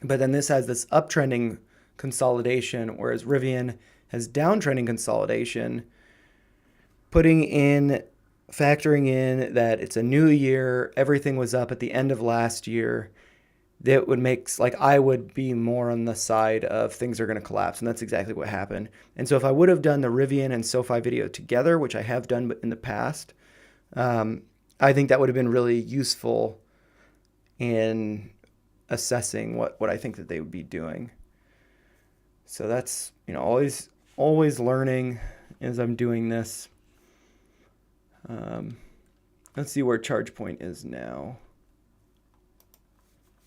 [SPEAKER 1] But then this has this uptrending consolidation, whereas Rivian has downtrending consolidation, factoring in that it's a new year, everything was up at the end of last year. That would make, like, I would be more on the side of things are going to collapse, and that's exactly what happened. And so if I would have done the Rivian and SoFi video together, which I have done in the past, I think that would have been really useful in assessing what I think that they would be doing. So that's, always learning as I'm doing this. Let's see where charge point is now.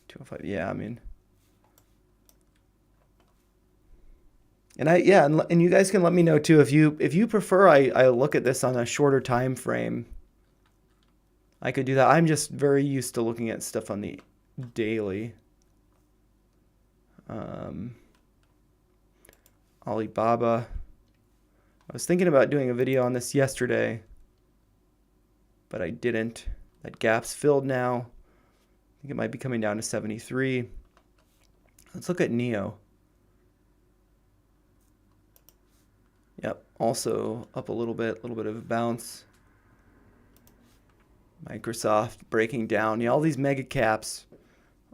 [SPEAKER 1] 205. Yeah, I mean, and you guys can let me know too if you prefer I look at this on a shorter time frame. I could do that. I'm just very used to looking at stuff on the daily. Alibaba. I was thinking about doing a video on this yesterday, but I didn't. That gap's filled now. I think it might be coming down to 73. Let's look at NIO. Yep, also up a little bit of a bounce. Microsoft breaking down. Yeah, all these mega caps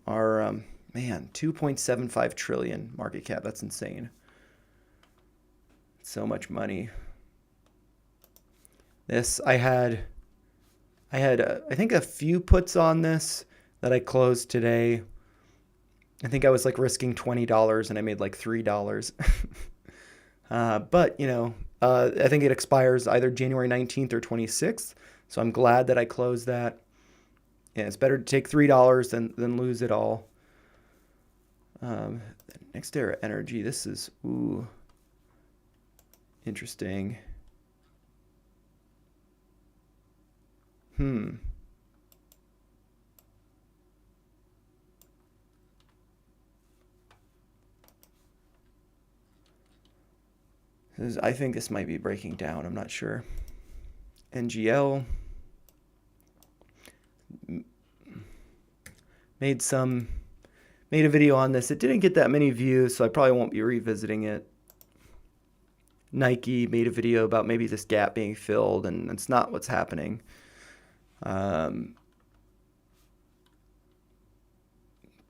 [SPEAKER 1] are, man, 2.75 trillion market cap. That's insane. So much money. This, I had I think a few puts on this that I closed today. I think I was like risking $20 and I made like $3. But, you know, I think it expires either January 19th or 26th. So I'm glad that I closed that. Yeah, it's better to take $3 than lose it all. NextEra Energy, this is, ooh, interesting. I think this might be breaking down. I'm not sure. NGL made a video on this. It didn't get that many views, so I probably won't be revisiting it. Nike made a video about maybe this gap being filled, and that's not what's happening.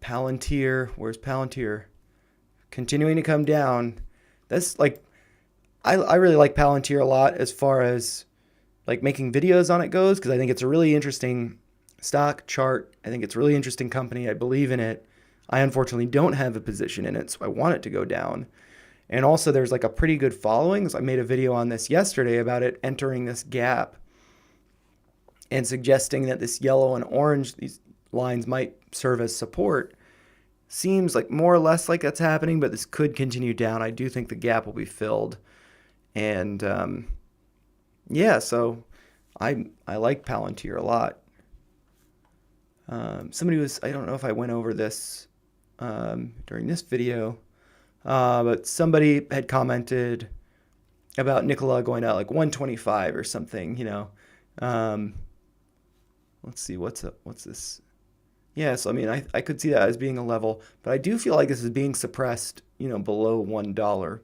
[SPEAKER 1] Palantir, where's Palantir? Continuing to come down. That's like, I really like Palantir a lot as far as like making videos on it goes, because I think it's a really interesting stock chart. I think it's a really interesting company. I believe in it. I unfortunately don't have a position in it, so I want it to go down. And also there's like a pretty good following. So I made a video on this yesterday about it entering this gap and suggesting that this yellow and orange, these lines might serve as support. Seems like more or less like that's happening, but this could continue down. I do think the gap will be filled. And yeah, so I like Palantir a lot. Somebody was, I don't know if I went over this during this video, but somebody had commented about Nikola going out like 125 or something, you know. Let's see, what's this? Yeah, so I mean, I could see that as being a level, but I do feel like this is being suppressed, you know, below $1.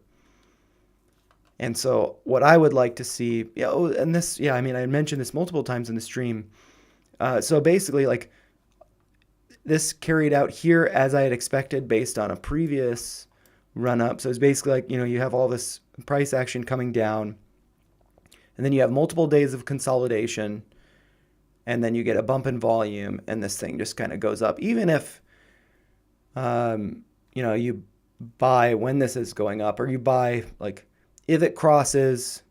[SPEAKER 1] And so what I would like to see, yeah, oh, and this, yeah, I mean, I mentioned this multiple times in the stream. So basically, like, this carried out here as I had expected based on a previous run up. So it's basically like, you know, you have all this price action coming down, and then you have multiple days of consolidation, and then you get a bump in volume, and this thing just kind of goes up. Even if, you know, you buy when this is going up, or you buy like if it crosses,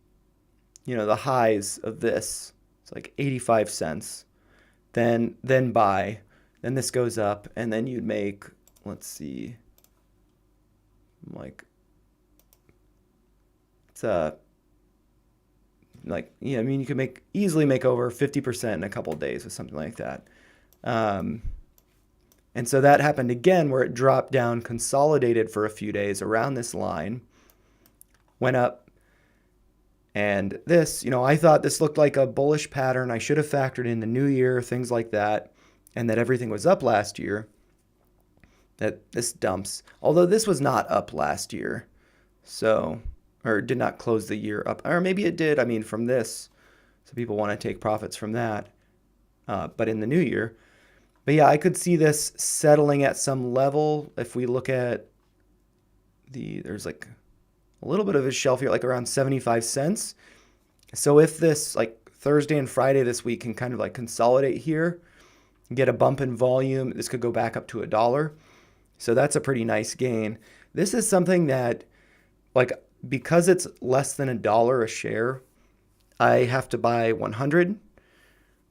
[SPEAKER 1] you know, the highs of this, it's like 85 cents, then buy. Then this goes up, and then you'd make, let's see, like, it's like, yeah, I mean, you could easily make over 50% in a couple of days with something like that. And so that happened again where it dropped down, consolidated for a few days around this line, went up, and this, you know, I thought this looked like a bullish pattern. I should have factored in the new year, things like that, and that everything was up last year, that this dumps. Although this was not up last year, so, or did not close the year up, or maybe it did, I mean, from this, so people want to take profits from that, but in the new year. But yeah, I could see this settling at some level. If we look at there's like a little bit of a shelf here, like around 75 cents. So if this, like Thursday and Friday this week, can kind of like consolidate here, get a bump in volume, this could go back up to $1. So that's a pretty nice gain. This is something that, like, because it's less than $1 a share, I have to buy 100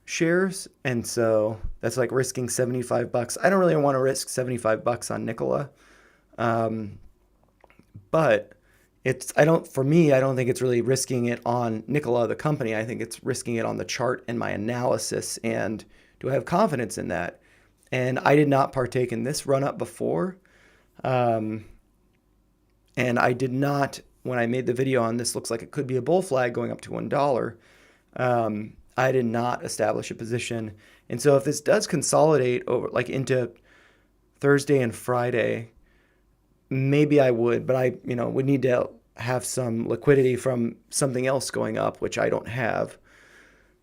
[SPEAKER 1] shares, and so that's like risking $75. I don't really want to risk $75 on Nikola, but for me, I don't think it's really risking it on Nikola, the company. I think it's risking it on the chart and my analysis, and do I have confidence in that? And I did not partake in this run up before. Um, and I did not, when I made the video on this, looks like it could be a bull flag going up to $1. I did not establish a position. And so if this does consolidate over like into Thursday and Friday, maybe I would, but I, would need to have some liquidity from something else going up, which I don't have.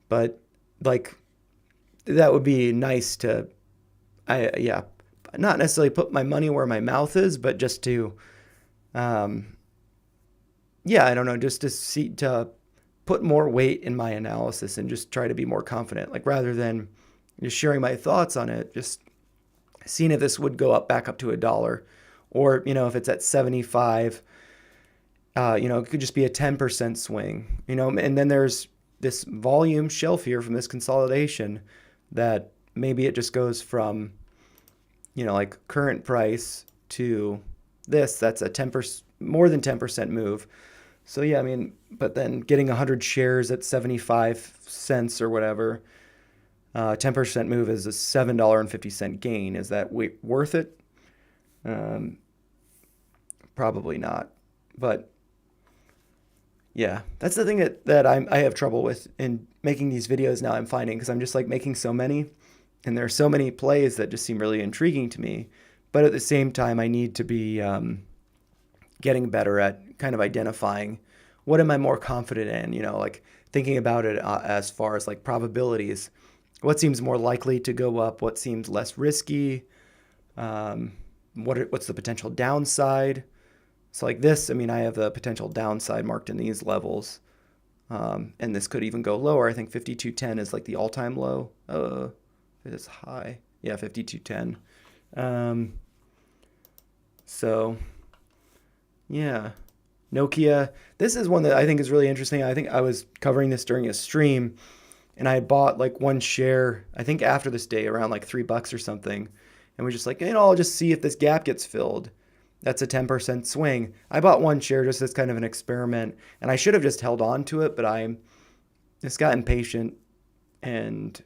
[SPEAKER 1] But like that would be nice to, yeah, not necessarily put my money where my mouth is, but just to, yeah, I don't know, just to put more weight in my analysis and just try to be more confident. Like rather than just sharing my thoughts on it, just seeing if this would go up back up to $1, or if it's at 75, it could just be a 10% swing, and then there's this volume shelf here from this consolidation that maybe it just goes from, like current price to this. That's a 10%, more than 10% move. So yeah, I mean, but then getting 100 shares at 75 cents or whatever, 10% move is a $7.50 gain. Is that worth it? Probably not. But yeah, that's the thing that I have trouble with in making these videos now, I'm finding, because I'm just like making so many, and there are so many plays that just seem really intriguing to me. But at the same time, I need to be getting better at kind of identifying what am I more confident in, like thinking about it as far as like probabilities. What seems more likely to go up? What seems less risky? What's the potential downside? So like this, I mean, I have the potential downside marked in these levels. And this could even go lower. I think 52.10 is like the all-time low. It is high. Yeah, 52.10. So yeah, Nokia. This is one that I think is really interesting. I think I was covering this during a stream, and I bought like one share, I think after this day, around like $3 or something. And we're just like, I'll just see if this gap gets filled. That's a 10% swing. I bought one share just as kind of an experiment, and I should have just held on to it, but I just got impatient and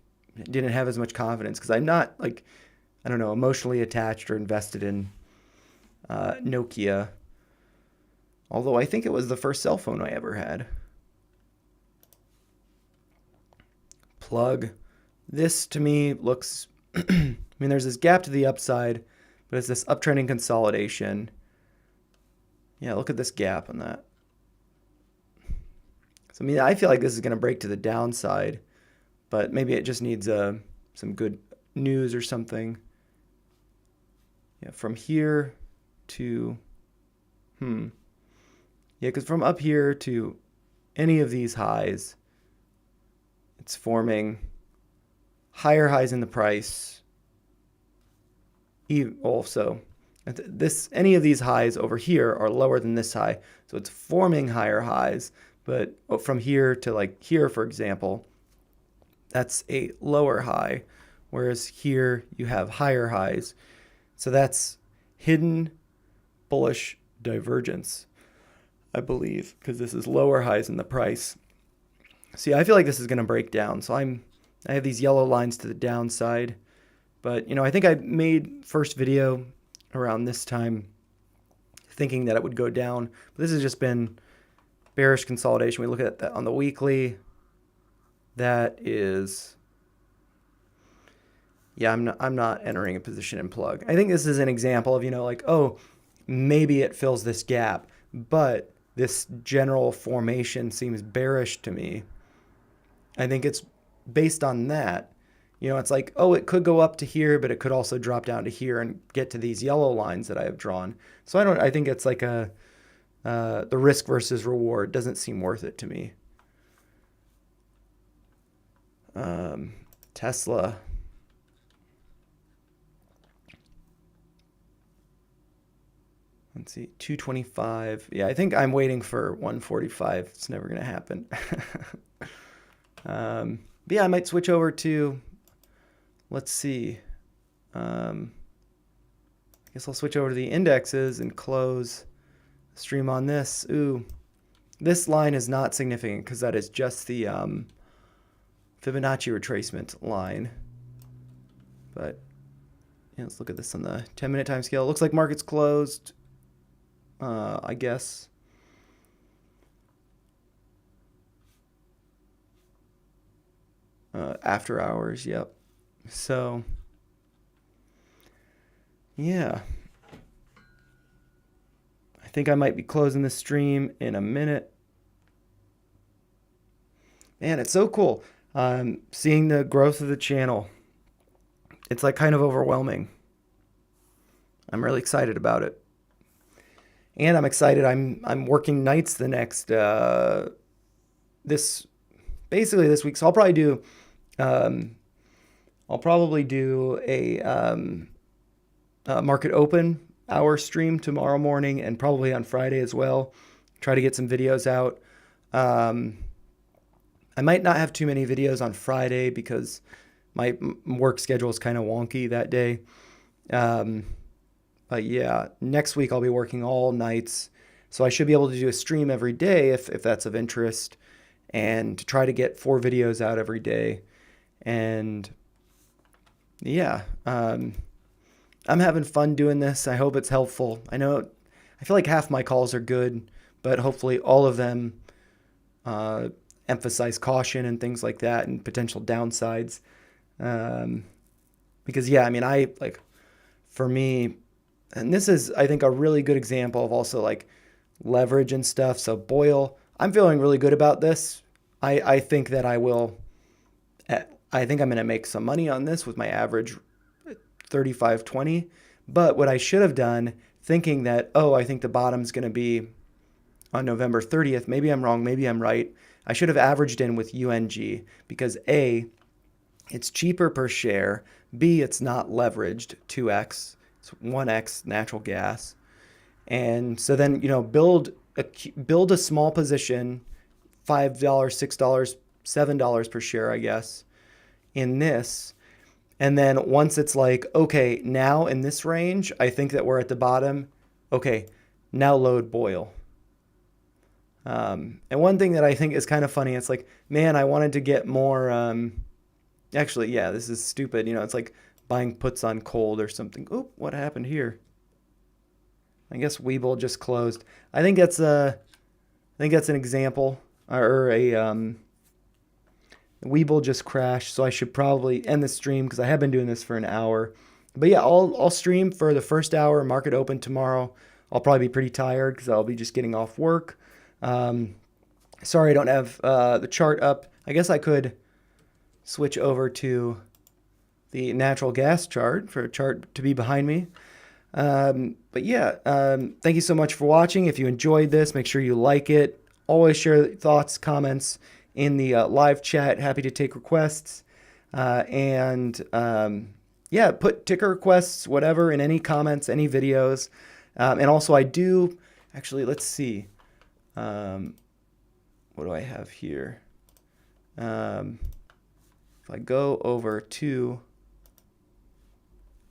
[SPEAKER 1] didn't have as much confidence because I'm not like, I don't know, emotionally attached or invested in Nokia. Although I think it was the first cell phone I ever had. Plug. This to me looks, I mean, there's this gap to the upside, but it's this uptrending consolidation. Yeah, look at this gap on that. So, I mean, I feel like this is going to break to the downside, but maybe it just needs some good news or something. Yeah, from here to, yeah, because from up here to any of these highs, it's forming higher highs in the price. Also, any of these highs over here are lower than this high, so it's forming higher highs. But from here to like here, for example, that's a lower high, whereas here you have higher highs. So that's hidden bullish divergence, I believe, because this is lower highs in the price. See, I feel like this is going to break down. So I have these yellow lines to the downside. But, I think I made first video around this time thinking that it would go down. But this has just been bearish consolidation. We look at that on the weekly. That is, yeah, I'm not entering a position in plug. I think this is an example of, like, oh, maybe it fills this gap. But this general formation seems bearish to me. I think it's based on that. It's like, oh, it could go up to here, but it could also drop down to here and get to these yellow lines that I have drawn. So I think it's like the risk versus reward doesn't seem worth it to me. Tesla. Let's see, 225. Yeah, I think I'm waiting for 145. It's never going to happen. But yeah, I might switch over to, let's see. I guess I'll switch over to the indexes and close stream on this. Ooh, this line is not significant because that is just the Fibonacci retracement line. But let's look at this on the 10-minute time scale. Looks like market's closed, I guess. After hours, yep. So, yeah. I think I might be closing the stream in a minute. Man, it's so cool. Seeing the growth of the channel. It's like kind of overwhelming. I'm really excited about it. And I'm excited. I'm working nights the next this week. So I'll probably do a market open hour stream tomorrow morning and probably on Friday as well. Try to get some videos out. I might not have too many videos on Friday because my work schedule is kind of wonky that day. But yeah, next week I'll be working all nights. So I should be able to do a stream every day if that's of interest, and to try to get 4 videos out every day. And yeah, I'm having fun doing this. I hope it's helpful. I feel like half my calls are good, but hopefully all of them emphasize caution and things like that and potential downsides. Because yeah, I mean, for me, and this is, I think, a really good example of also like leverage and stuff. So BOIL, I'm feeling really good about this. I think that I think I'm going to make some money on this with my average 35.20. But what I should have done, thinking that, I think the bottom's going to be on November 30th. Maybe I'm wrong. Maybe I'm right. I should have averaged in with UNG because A, it's cheaper per share. B, it's not leveraged 2x. It's 1x natural gas. And so then, build a small position, $5, $6, $7 per share, I guess, in this. And then once it's like, okay, now in this range, I think that we're at the bottom. Okay, now load BOIL. And one thing that I think is kind of funny, it's like, man, I wanted to get more, actually, yeah, this is stupid. It's like buying puts on cold or something. Oh, what happened here? I guess Webull just closed. I think that's an example, or a Webull just crashed, so I should probably end the stream because I have been doing this for an hour. But yeah, I'll stream for the first hour. Market open tomorrow. I'll probably be pretty tired because I'll be just getting off work. Sorry I don't have the chart up. I guess I could switch over to the natural gas chart for a chart to be behind me. But yeah, thank you so much for watching. If you enjoyed this, make sure you like it. Always share thoughts, comments in the live chat. Happy to take requests. Yeah, put ticker requests, whatever, in any comments, any videos. And also I do, actually, let's see. What do I have here? If I go over to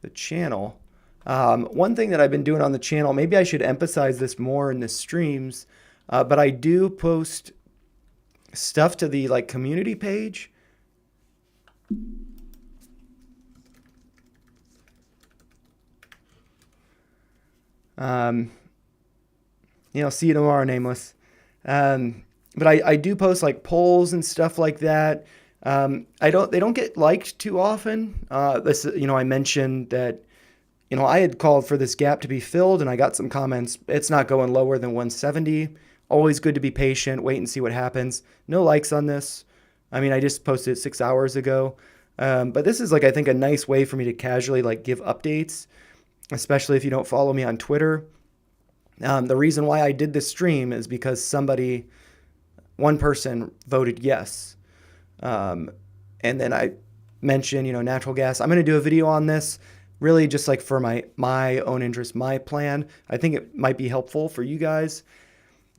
[SPEAKER 1] the channel, one thing that I've been doing on the channel, maybe I should emphasize this more in the streams, but I do post stuff to the community page. See you tomorrow, Nameless. But I do post polls and stuff like that. They don't get liked too often. I mentioned that, I had called for this gap to be filled and I got some comments. It's not going lower than 170. Always good to be patient, wait and see what happens. No likes on this. I mean, I just posted it 6 hours ago. But this is I think a nice way for me to casually give updates, especially if you don't follow me on Twitter. The reason why I did this stream is because one person voted yes. And then I mentioned, natural gas. I'm going to do a video on this, really just for my own interest, my plan. I think it might be helpful for you guys.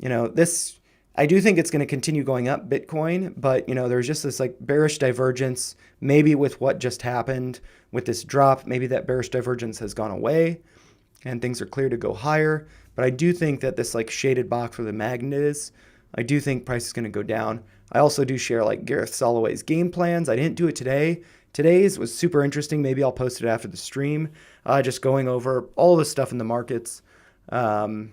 [SPEAKER 1] I do think it's going to continue going up, Bitcoin, but, there's just this bearish divergence, maybe with what just happened with this drop. Maybe that bearish divergence has gone away and things are clear to go higher. But I do think that this shaded box where the magnet is, I do think price is going to go down. I also do share Gareth Soloway's game plans. I didn't do it today Today's was super interesting. Maybe I'll post it after the stream, just going over all the stuff in the markets. Um,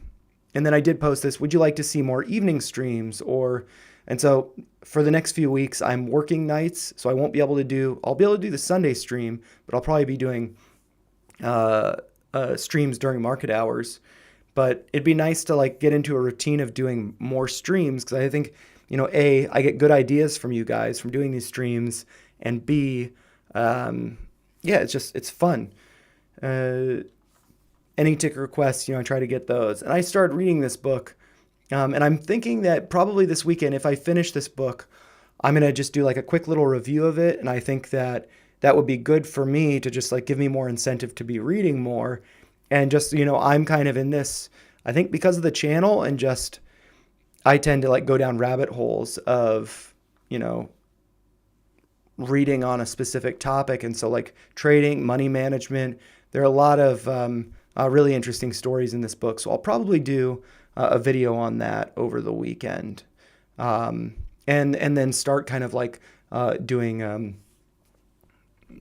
[SPEAKER 1] and then I did post this. Would you like to see more evening streams? And so for the next few weeks, I'm working nights, so I won't be able to do. I'll be able to do the Sunday stream, but I'll probably be doing streams during market hours. But it'd be nice to like get into a routine of doing more streams because I think, I get good ideas from you guys from doing these streams, and B, yeah, it's fun. Uh, any ticket requests, I try to get those. And I started reading this book, and I'm thinking that probably this weekend, if I finish this book, I'm gonna just do like a quick little review of it. And I think that that would be good for me to just like give me more incentive to be reading more. And just, I'm kind of in this, I think because of the channel, and just I tend to like go down rabbit holes of, reading on a specific topic. And so like trading, money management, there are a lot of really interesting stories in this book. So I'll probably do a video on that over the weekend. And then start kind of like doing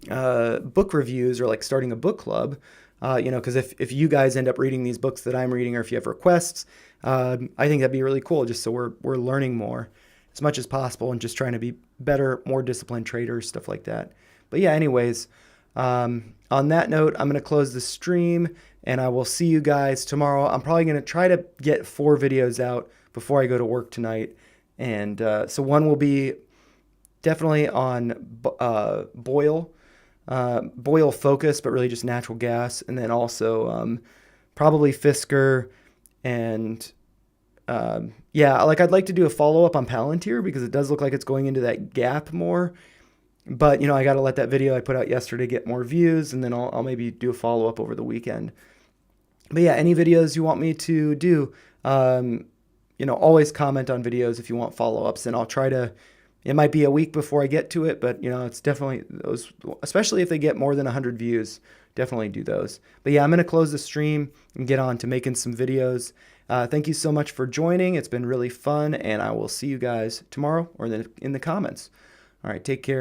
[SPEAKER 1] book reviews, or like starting a book club, because if you guys end up reading these books that I'm reading, or if you have requests, I think that'd be really cool, just so we're learning more as much as possible and just trying to be better, more disciplined traders, stuff like that. But yeah, anyways, on that note, I'm going to close the stream, and I will see you guys tomorrow. I'm probably going to try to get 4 videos out before I go to work tonight. And so one will be definitely on Boyle focus, but really just natural gas. And then also probably Fisker. And yeah, like I'd like to do a follow-up on Palantir because it does look like it's going into that gap more. But, I got to let that video I put out yesterday get more views, and then I'll maybe do a follow-up over the weekend. But yeah, any videos you want me to do, always comment on videos if you want follow-ups, and I'll try to, it might be a week before I get to it, but, it's definitely those, especially if they get more than 100 views, definitely do those. But yeah, I'm going to close the stream and get on to making some videos. Thank you so much for joining. It's been really fun, and I will see you guys tomorrow or in the comments. All right, take care.